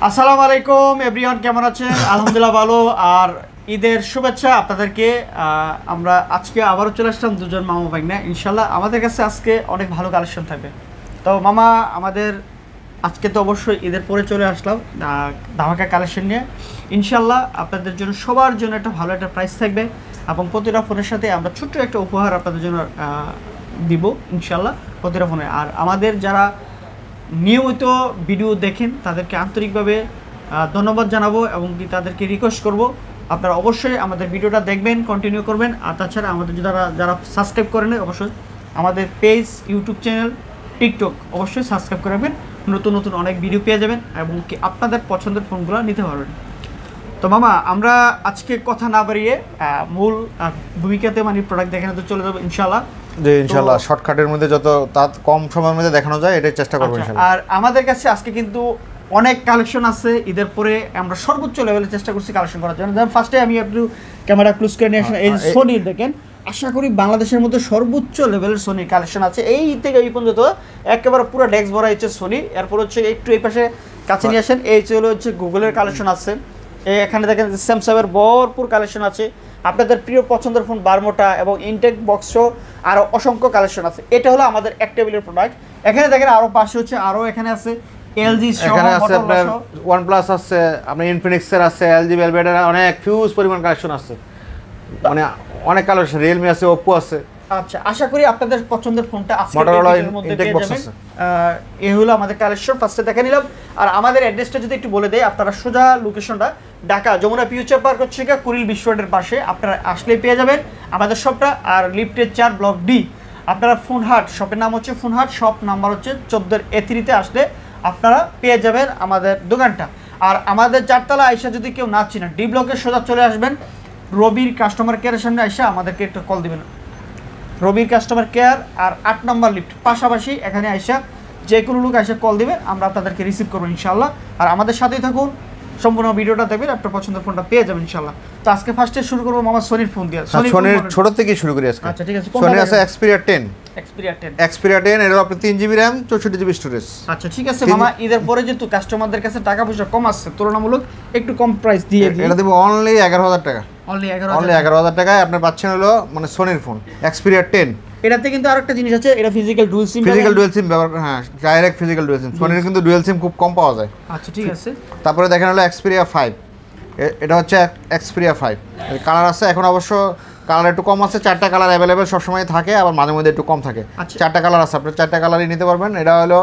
আসসালামু আলাইকুম এভরিওয়ান, কেমন আছেন? আলহামদুলিল্লাহ ভালো। আর ঈদের শুভেচ্ছা আপনাদেরকে। আমরা আজকে আবারও চলে আসলাম দুজন মামা ভাগ্নে। ইনশাল্লাহ আমাদের কাছে আজকে অনেক ভালো কালেকশন থাকবে। তো মামা, আমাদের আজকে তো অবশ্যই ঈদের পরে চলে আসলাম ধামাকা কালেকশন নিয়ে। ইনশাল্লাহ আপনাদের জন্য সবার জন্য একটা ভালো একটা প্রাইস থাকবে এবং প্রতিটা ফোনের সাথে আমরা ছোট্ট একটা উপহার আপনাদের জন্য দিব ইনশাল্লাহ প্রতিটা ফোনে। আর আমাদের যারা নিয়মিত ভিডিও দেখেন তাদেরকে আন্তরিকভাবে ধন্যবাদ জানাবো এবং কি তাদেরকে রিকোয়েস্ট করব আপনারা অবশ্যই আমাদের ভিডিওটা দেখবেন, কন্টিনিউ করবেন। আর তাছাড়া আমাদের যারা সাবস্ক্রাইব করেন অবশ্যই আমাদের পেজ, ইউটিউব চ্যানেল, টিকটক অবশ্যই সাবস্ক্রাইব করে রাখবেন। নতুন নতুন অনেক ভিডিও পেয়ে যাবেন এবং কি আপনাদের পছন্দের ফোনগুলো নিতে পারবেন। তো মামা, আমরা আজকে কথা না বাড়িয়ে মূল ভূমিকাতে মানে প্রোডাক্ট দেখানোতে চলে যাবো ইনশাল্লাহ। যে ইনশাআল্লাহ শর্টকাটের মধ্যে যত কম সময়ের মধ্যে দেখানো যায় এটাই চেষ্টা করব ইনশাআল্লাহ। আর আমাদের কাছে আজকে কিন্তু অনেক কালেকশন আছে ঈদের পরে, আমরা সর্বোচ্চ লেভেলে চেষ্টা করছি কালেকশন করার জন্য। যেমন ফার্স্টে আমি একটু ক্যামেরা ক্লোজ করে নিয়ে আসলাম, এই সোনি দেখেন। আশা করি বাংলাদেশের মধ্যে সর্বোচ্চ লেভেলের সোনি কালেকশন আছে এই থেকে এই পর্যন্ত, একেবারে পুরো ডেস্ক ভরা হচ্ছে সোনি। এরপর হচ্ছে একটু এই পাশে কাছে নিয়ে আসেন, এই চলে হচ্ছে গুগলের কালেকশন আছে। এখানে দেখেন স্যামসাংয়ের ভরপুর কালেকশন আছে, আপনাদের প্রিয় পছন্দের ফোন বারমোটা এবং ইনটেক বক্সও আরও অসংখ্য কালেকশন আছে। এটা হলো আমাদের এক টেবিলের প্রোডাক্ট। এখানে দেখেন আরও পাশে হচ্ছে আরও এখানে আছে এলজি, এখানে আছে আপনার OnePlus আছে, আপনার ইনফিনিক্সের আছে, এলজি ভেলভেটের অনেক ফিউজ পরিমাণ কালেকশন আছে, মানে অনেক কালেকশন, রিয়েলমি আছে, ওপ্পো আছে। আচ্ছা, আশা করি আপনাদের পছন্দের ফোনটা আজকে মোটরোলা মধ্যে ইনটেক পেয়ে বক্স যাবেন। আছে। এই হলো আমাদের কালেকশন, ফার্স্টে দেখে নিলাম। আর আমাদের অ্যাড্রেসটা যদি একটু বলে দেয়, আপনারা সোজা লোকেশনটা ঢাকা যমুনা ফিউচার পার্ক হচ্ছে কুড়িল বিশ্ব রোডের পাশে, আপনারা আসলেই পেয়ে যাবেন আমাদের শপটা। আর লিফটের 4 ব্লক ডি, আপনারা ফোনহাট, শপের নাম হচ্ছে ফোনহাট, শপ নাম্বার হচ্ছে 14 A3-তে আসলে আপনারা পেয়ে যাবেন আমাদের দোকানটা। আর আমাদের 4তলা আইসা যদি কেউ না চিনেন, ডি ব্লকের সোজা চলে আসবেন, রবির কাস্টমার কেয়ারের সামনে আইসা আমাদেরকে একটা কল দিবেন, রবির কাস্টমার কেয়ার আর 8 নম্বর লিফট পাশাপাশি। এখানে আইসা যে কোনো লোক এসে কল দিবেন, আমরা আপনাদেরকে রিসিভ করবো ইনশাল্লাহ। আর আমাদের সাথেই থাকুন, সম্পূর্ণ ভিডিওটা দেখবেন, আপনার পছন্দের ফোনটা পেয়ে যাবেন ইনশাল্লাহ। তো আজকে ফার্স্টে শুরু করবো মামা সোনির ফোন দিয়ে। সোনির ছোট থেকে শুরু করি আজকে। আচ্ছা ঠিক আছে, সোনি আছে Xperia 10। Xperia 10 এর আপনি 3GB RAM 64GB স্টোরেজ। আচ্ছা ঠিক আছে মামা, ঈদের পরে যেহেতু কাস্টমারদের কাছে টাকা পয়সা কম আসছে, তুলনামূলক একটু কম প্রাইস দিয়ে দিই। এটা দেব অনলি 11000 টাকা। অনলি 11000 টাকায় আপনি পাচ্ছেন হলো মানে সোনির ফোন Xperia 10। এটাতে কিন্তু আরেকটা জিনিস আছে, এটা ফিজিক্যাল ডুয়াল সিম ব্যবহার, হ্যাঁ ডাইরেক্ট ফিজিক্যাল ডুয়াল সিম। সোনির কিন্তু ডুয়াল সিম খুব কম পাওয়া যায়। আচ্ছা ঠিক আছে। তারপরে দেখেন হলো Xperia 5। এটা হচ্ছে Xperia 5, কালার আছে। এখন অবশ্য কালার একটু কম আছে, 4টা কালার অ্যাভেলেবেল সবসময় থাকে, আবার মাঝে মধ্যে একটু কম থাকে। 4টা কালার আছে, আপনি 4টা কালারই নিতে পারবেন। এটা হলো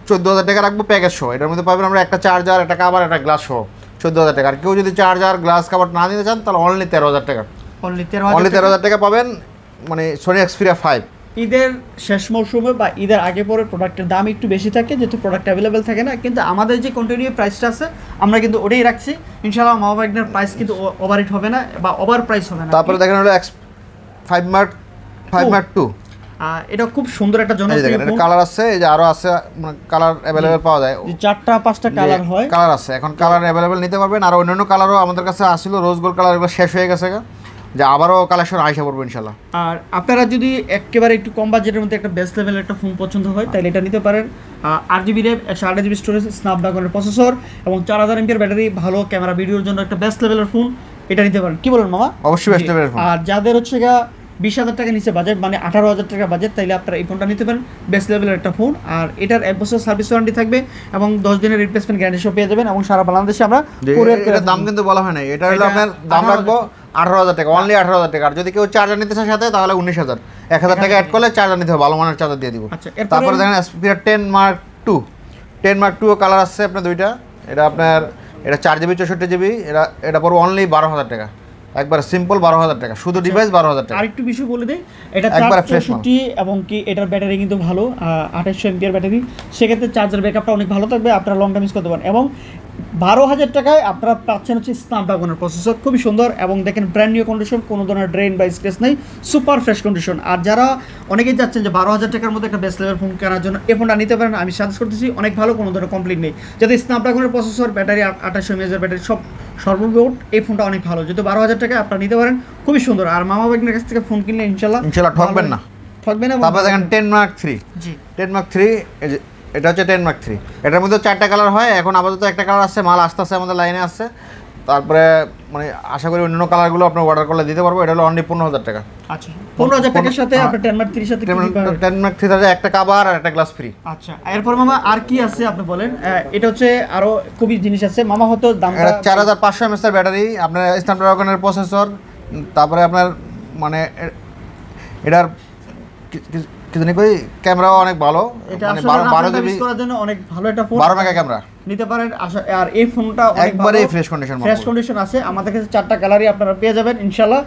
14000 টাকা রাখবো প্যাকেজ সহ। এটার মধ্যে পাবেন আমরা একটা চার্জার, একটা কাভার, একটা গ্লাস সহ 14000 টাকা। আর কেউ যদি চার্জার, গ্লাস, কাভার না নিতে চান তাহলে অনলি 13000 টাকা। অনলি 13000 টাকা পাবেন মানে সোনি Xperia 5। ঈদের শেষ মৌসুমে বা ঈদের আগে পরে প্রোডাক্টের দাম একটু বেশি থাকে, যেহেতু প্রোডাক্ট অ্যাভেলেবেল থাকে না, কিন্তু আমাদের যে কন্টিনিউ প্রাইসটা আছে আমরা কিন্তু ওটাই রাখছি ইনশাআল্লাহ। মামা ভাগ্নের প্রাইস কিন্তু ওভারহিট হবে না বা ওভার প্রাইস হবে না। তারপরে দেখেন হলো X5 Mark 2। এটা খুব সুন্দর একটা জনপ্রিয় ফোন। কালার আছে, এই যে আরো আছে, মানে কালার অ্যাভেলেবেল পাওয়া যায়, 4টা 5টা কালার হয়, কালার আছে। এখন কালার অ্যাভেলেবেল নিতে পারবেন। আর অন্যান্য কালারও আমাদের কাছে আসছিল, রোজ গোল্ড কালার, এগুলো শেষ হয়ে গেছে, যে আবারও কালেকশন আইসা পড়বো ইনশাল্লাহ। আর আপনারা যদি একেবারে একটু কম বাজেটের মধ্যে একটা বেস্ট লেভেলের একটা ফোন পছন্দ হয় তাহলে এটা নিতে পারেন। 8GB RAM 128GB storage, স্ন্যাপড্রাগনের processor এবং 4000 mAh ব্যাটারি, ভালো ক্যামেরা ভিডিওর জন্য একটা বেস্ট লেভেলের ফোন, এটা নিতে পারেন। কি বলেন মামা? অবশ্যই বেস্ট লেভেলের ফোন। আর যাদের হচ্ছে 20,000 টাকা নিচে বাজেট, মানে 18,000 টাকা বাজেট, তাইলে আপনারা এই ফোনটা নিতে পারেন, বেস্ট লেভেলের একটা ফোন। আর এটার 1 বছর সার্ভিস ওয়ারেন্টি থাকবে এবং 10 দিনের রিপ্লেসমেন্ট গ্যারান্টি সহ পেয়ে যাবেন এবং সারা বাংলাদেশে আমরা এটার দাম কিন্তু বলা হয় না। এটা হলো আপনার দাম রাখবো 18000 টাকা, অনলি 18000 টাকা। আর যদি কেউ চার্জার নিতে চায় সাথে তাহলে 19000, 1000 টাকা অ্যাড করলে চার্জার নিতে হবে, ভালো মানের চার্জার দিয়ে দিব। তারপরে দেখেন Xperia 10 Mark 2 কালার আছে আপনার দুইটা। এটা আপনার 4GB 64GB, এটা পড়বে অনলি 12000 টাকা, একবার সিম্পল 12000 টাকা, শুধু ডিভাইস 12000 টাকা। আরেকটু বিষয় বলে দেই, এটা 464 এবং কি এটার ব্যাটারি কিন্তু ভালো, 2800 mAh ব্যাটারি, সেক্ষেত্রে চার্জার ব্যাকআপটা অনেক ভালো থাকবে, আপনারা লং টাইম ইউজ করতে পারেন। এবং 12000 টাকায় আপনারা পাচ্ছেন হচ্ছে স্ন্যাপড্রাগনের প্রসেসর, খুবই সুন্দর এবং দেখেন ব্র্যান্ড নিউ কন্ডিশন, কোনো ধরনের ড্রেন বা স্ক্র্যাচ নেই, সুপার ফ্রেশ কন্ডিশন। আর যারা অনেকেই যাচ্ছেন যে 12000 টাকার মধ্যে একটা বেস্ট লেভেল ফোন কেনার জন্য এই ফোনটা নিতে পারেন, আমি সাজেস্ট করতেছি, অনেক ভালো, কোনো ধরনের কমপ্লেইন নেই। যদি স্ন্যাপড্রাগনের প্রসেসর, ব্যাটারি 2800 mAh ব্যাটারি, সব সর্বমোট এই ফোনটা অনেক ভালো, যদি 12000 টাকায় আপনারা নিতে পারেন, খুবই সুন্দর। আর মামা ভাগ্নের কাছ থেকে ফোন কিনলে ইনশাল্লাহ ঠকবেন না। ঠকবেন না। তারপরে দেখেন 10 Mark 3। জি 10 Mark 3 এটা হচ্ছে 10 Mark 3। এটার মধ্যে 4টা কালার হয়, এখন আপাতত একটা কালার আছে, মাল আসতে আমাদের লাইনে আসছে। তারপরে মানে আশা করি অন্যান্য কালারগুলো আপনি অর্ডার করলে দিতে পারবো। এটা হলো অনলি 15,000 টাকা। আচ্ছা 15,000 টাকার সাথে আপনি 10 Mark 3 সাথে 10 Mark 3 সাথে একটা কভার আর একটা গ্লাস ফ্রি। আচ্ছা এরপর মামা আর কি আছে আপনি বলেন। এটা হচ্ছে আরো খুবই জিনিস আছে মামা, হয়তো দামটা 4500 mAh এর ব্যাটারি, আপনার স্ন্যাপড্রাগনের প্রসেসর, তারপরে আপনার মানে এটার কি জানি কই ক্যামেরাও অনেক ভালো, এটা মানে আসলে 12 জিবি করার জন্য অনেক ভালো একটা ফোন, 12 মেগা ক্যামেরা নিতে পারেন। আর এই ফোনটা একবারে ফ্রেশ কন্ডিশন আছে। আমাদের কাছে 4টা কালারই আপনারা পেয়ে যাবেন ইনশাআল্লাহ।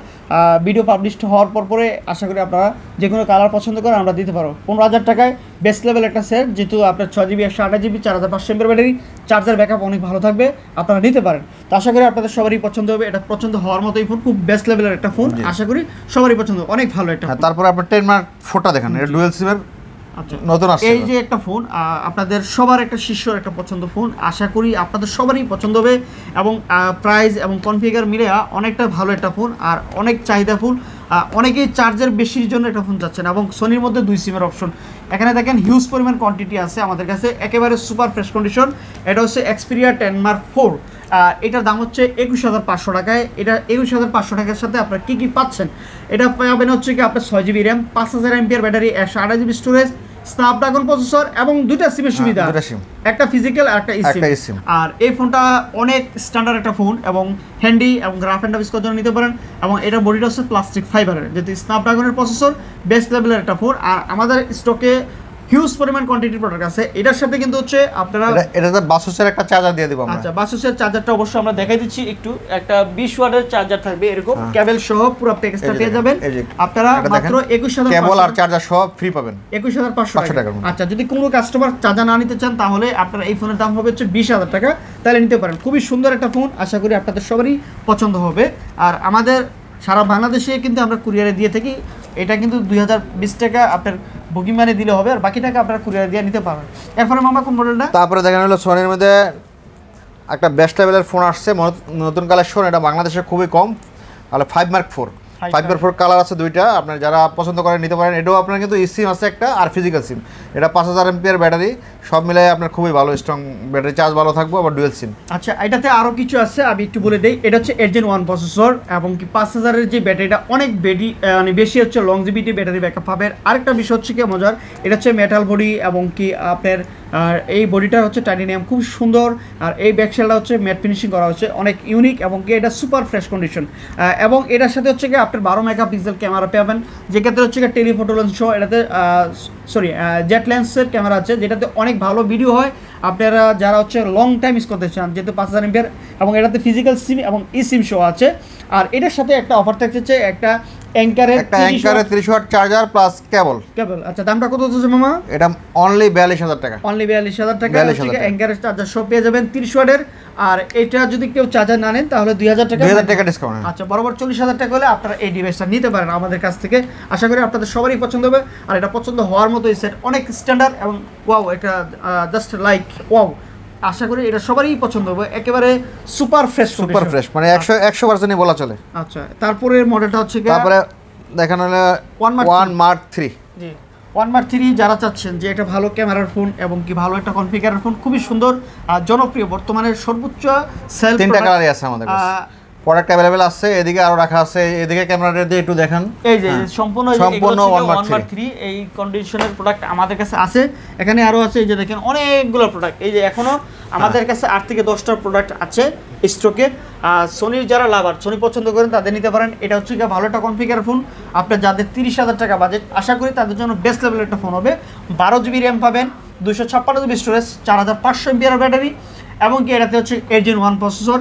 ভিডিও পাবলিশ হওয়ার পরে আশা করি আপনারা যে কোনো কালার পছন্দ করে আমরা দিতে পারবো। 15,000 টাকায় বেস্ট লেভেল একটা সেট, যেহেতু আপনার 6GB 128GB 4500 mAh battery, charger backup অনেক ভালো থাকবে, আপনারা নিতে পারেন। তো আশা করি আপনাদের সবারই পছন্দ হবে। এটা পছন্দ হওয়ার মতোই ফোন, খুব বেস্ট লেভেলের একটা ফোন, আশা করি সবারই পছন্দ, অনেক ভালো একটা ফোন। তারপরে আপনার 10 Mark 4টা দেখেন, এটা ডুয়াল সিমের। আচ্ছা নতুন আসছে এই যে একটা ফোন, আপনাদের সবার একটা শীর্ষের একটা পছন্দ ফোন, আশা করি আপনাদের সবারই পছন্দ হবে। এবং প্রাইস এবং কনফিগার মিলে অনেকটা ভালো একটা ফোন, আর অনেক চাহিদা ফুল। অনেকেই চার্জের বেশির জন্য একটা ফোন চাচ্ছেন, এবং সোনির মধ্যে 2 সিমের অপশন। এখানে দেখেন হিউজ পরিমাণ কোয়ান্টিটি আছে আমাদের কাছে, একেবারে সুপার ফ্রেশ কন্ডিশন। এটা হচ্ছে Xperia 10 Mark 4। এটার দাম হচ্ছে 21,500 টাকায়। এটা 21,500 টাকার সাথে আপনারা কী কী পাচ্ছেন, এটা পাবেন হচ্ছে কি আপনার 6GB RAM, 5000 mAh battery, 128GB storage, Snapdragon processor এবং 2টা সিমের সুবিধা, একটা ফিজিক্যাল আর একটা ইসিম। আর এই ফোনটা অনেক স্ট্যান্ডার্ড একটা ফোন, এবং হ্যান্ডি এবং রাফ অ্যান্ড টাফ ইউজ জন্য নিতে পারেন। এবং এটা বডিটা হচ্ছে প্লাস্টিক ফাইবারের, যেহেতু স্ন্যাপড্রাগনের প্রসেসর, বেস্ট লেভেলের একটা ফোন। আর আমাদের স্টকে হিউজ পরিমাণ কোয়ান্টিটির প্রোডাক্ট আছে। এটার সাথে কিন্তু হচ্ছে আপনারা এটাতে বাসুসের একটা চার্জার দিয়ে দিব আমরা। আচ্ছা বাসুসের চার্জারটা অবশ্যই আমরা দেখাই দিচ্ছি একটু। একটা 20 ওয়াটের চার্জার থাকবে, এরকম কেবল সহ পুরো প্যাকেজটা পেয়ে যাবেন আপনারা মাত্র 21,500 কেবল আর চার্জার সহ ফ্রি পাবেন 21,500 টাকা। আচ্ছা যদি কোনো কাস্টমার চার্জার না নিতে চান, তাহলে আপনারা এই ফোনের দাম হবে হচ্ছে 20,000 টাকা, তাহলে নিতে পারেন। খুবই সুন্দর একটা ফোন, আশা করি আপনাদের সবারই পছন্দ হবে। আর আমাদের সারা বাংলাদেশে কিন্তু আমরা কুরিয়ারে দিয়ে থাকি। এটা কিন্তু 2020 টাকা আপনার বুকিং মানে দিলে হবে, আর বাকি টাকা আপনারা কুরিয়ারে দিয়ে নিতে পারবেন। এরপরে মামা কোন মডেলটা? তারপরে দেখেন হলো সোনির মধ্যে একটা বেস্ট লেভেলের ফোন আসছে, নতুন কালেকশন। এটা বাংলাদেশে খুবই কম, তাহলে 5 Mark 4। 5 Mark 4 কালার আছে 2টা, আপনার যারা পছন্দ করেন নিতে পারেন। এটাও আপনার কিন্তু সিম আছে একটা, আর ফিজিক্যাল সিম। এটা 5000 mAh ব্যাটারি, সব মিলাই আপনার খুবই ভালো, স্ট্রং ব্যাটারি, চার্জ ভালো থাকবে, আবার ডুয়াল সিম। আচ্ছা এটাতে আরও কিছু আছে, আমি একটু বলে দিই। এটা হচ্ছে 8 Gen 1 প্রসেসর, এবং কি 5000-এর যে ব্যাটারিটা অনেক মানে বেশি হচ্ছে লংজিভিটি ব্যাটারি ব্যাকআপ পাবে। আরেকটা বিষয় হচ্ছে কি মজার, এটা হচ্ছে মেটাল বডি, এবং কি আপনার এই বডিটা হচ্ছে টাইটানিয়াম, খুব সুন্দর। আর এই ব্যাকশেলটা হচ্ছে ম্যাট ফিনিশিং করা হচ্ছে, অনেক ইউনিক, এবং কি এটা সুপার ফ্রেশ কন্ডিশন। এবং এটার সাথে হচ্ছে কি আপনার 12 মেগাপিক্সেল ক্যামেরা পাবেন, যেক্ষেত্রে হচ্ছে কি টেলিফোটো লেন্স সহ, এটাতে জেট লেন্সের ক্যামেরা আছে, যেটাতে অনেক ভালো ভিডিও হয়। আপনারা যারা হচ্ছে লং টাইম ইউজ করতে চান, যেহেতু 5000 mAh, এবং এটাতে ফিজিক্যাল সিম এবং সিম সহ আছে। আর এটার সাথে একটা অফার থাকছে, একটা অ্যাঙ্কারের 30 ওয়াট চার্জার প্লাস কেবল। আচ্ছা দামটা কত হচ্ছে মামা? এটা অনলি 42,000 টাকা। অনলি 42,000 টাকা অ্যাঙ্কারের চার্জার সব পেয়ে যাবেন 30 ওয়াটের। আর এটা যদি কেউ চার্জার না নেন, তাহলে 2000 টাকা ডিসকাউন্ট। আচ্ছা বরাবর 40,000 টাকা হলে আপনারা এই ডিভাইসটা নিতে পারেন আমাদের কাছ থেকে। আশা করি আপনাদের সবারই পছন্দ হবে। আর এটা পছন্দ হওয়ার মতো এই সেট, অনেক স্ট্যান্ডার্ড, এবং ওয়াও, এটা জাস্ট লাইক ওয়াও। আশা করি এটা সবারই পছন্দ হবে, একেবারে সুপার ফ্রেশ মানে 100% বলা চলে। আচ্ছা তারপরে মডেলটা হচ্ছে তারপরে দেখেন হলো 1 Mark 3। জি 1 Mark 3 যারা চাচ্ছেন যে একটা ভালো ক্যামেরার ফোন, এবং কি ভালো একটা কনফিগারের ফোন, খুবই সুন্দর আর জনপ্রিয়, বর্তমানে সর্বোচ্চ সেল। 3টা কালারই আছে আমাদের কাছে, প্রোডাক্ট अवेलेबल আছে। এদিকে আরো রাখা আছে, এদিকে ক্যামেরাটা দিয়ে একটু দেখান। এই যে সম্পূর্ণ 1 Mark 3 এই কন্ডিশনের প্রোডাক্ট আমাদের কাছে আছে। এখানে আরো আছে, এই যে দেখেন অনেকগুলো প্রোডাক্ট। এই যে এখনো আমাদের কাছে 8 থেকে 10টা প্রোডাক্ট আছে স্টকে। সোনির যারা লাভার, সোনি পছন্দ করেন, তাদের নিতে পারেন। এটা হচ্ছে কি ভালো একটা কনফিগার ফোন, আপনার যাদের 30,000 টাকা বাজেট, আশা করি তাদের জন্য বেস্ট লেভেলের একটা ফোন হবে। 12GB র্যাম পাবেন, 256GB স্টোরেজ, 4500 mAh ব্যাটারি, এবং কি এটাতে হচ্ছে 8 Gen 1 প্রসেসর,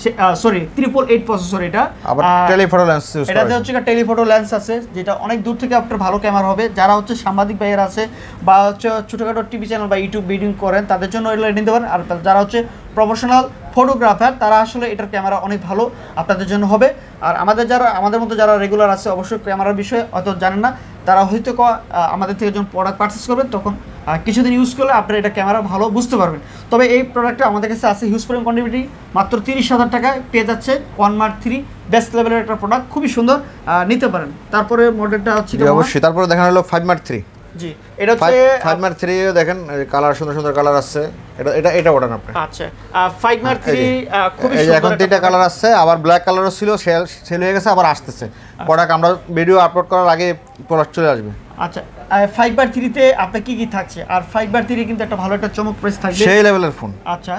888 প্রসেসর। এটা আবার টেলিফোটো লেন্স ইউজ করে, এটাতে হচ্ছে টেলিফোটো লেন্স আছে, যেটা অনেক দূর থেকে আপনার ভালো ক্যামেরা হবে। যারা হচ্ছে সাংবাদিক ভাইয়েরা আছে, বা হচ্ছে ছোটখাটো টিভি চ্যানেল বা ইউটিউব ভিডিও করেন, তাদের জন্য এটা নিতে পারেন। আর যারা হচ্ছে প্রফেশনাল ফটোগ্রাফার, তারা আসলে এটার ক্যামেরা অনেক ভালো আপনাদের জন্য হবে। আর আমাদের মতো যারা রেগুলার আছে, অবশ্যই ক্যামেরার বিষয়ে হয়তো জানেন না, তারা হয়তো আমাদের থেকে যখন প্রোডাক্ট পারচেস করবেন, তখন কিছুদিন ইউজ করলে আপনারা এটা ক্যামেরা ভালো বুঝতে পারবেন। তবে এই প্রোডাক্টটা আমাদের কাছে আছে হিউজ পরিমাণ কোয়ান্টিটি, মাত্র 30,000 টাকায় পেয়ে যাচ্ছে 1 Mark 3, বেস্ট লেভেলের একটা প্রোডাক্ট, খুবই সুন্দর, নিতে পারেন। তারপরে মডেলটা হচ্ছে অবশ্যই। তারপরে দেখানো হলো 5 Mark 3। জি এটা হচ্ছে 5 মার্ক 3 দেখেন কালার সুন্দর সুন্দর কালার আছে এটা ওটা না আপনি আচ্ছা 5 মার্ক 3 খুব এই যে এখন তিনটা কালার আছে আবার ব্ল্যাক কালারও ছিল সেল হয়ে গেছে আবার আসতেছে প্রোডাক্ট আমরা ভিডিও আপলোড করার আগে প্রোডাক্ট চলে আসবে আচ্ছা 5 বার 3 তে আপনার কি থাকছে আর 5 বার 3 কিন্তু একটা ভালো একটা চমক প্রাইস থাকবে সেই লেভেলের ফোন আচ্ছা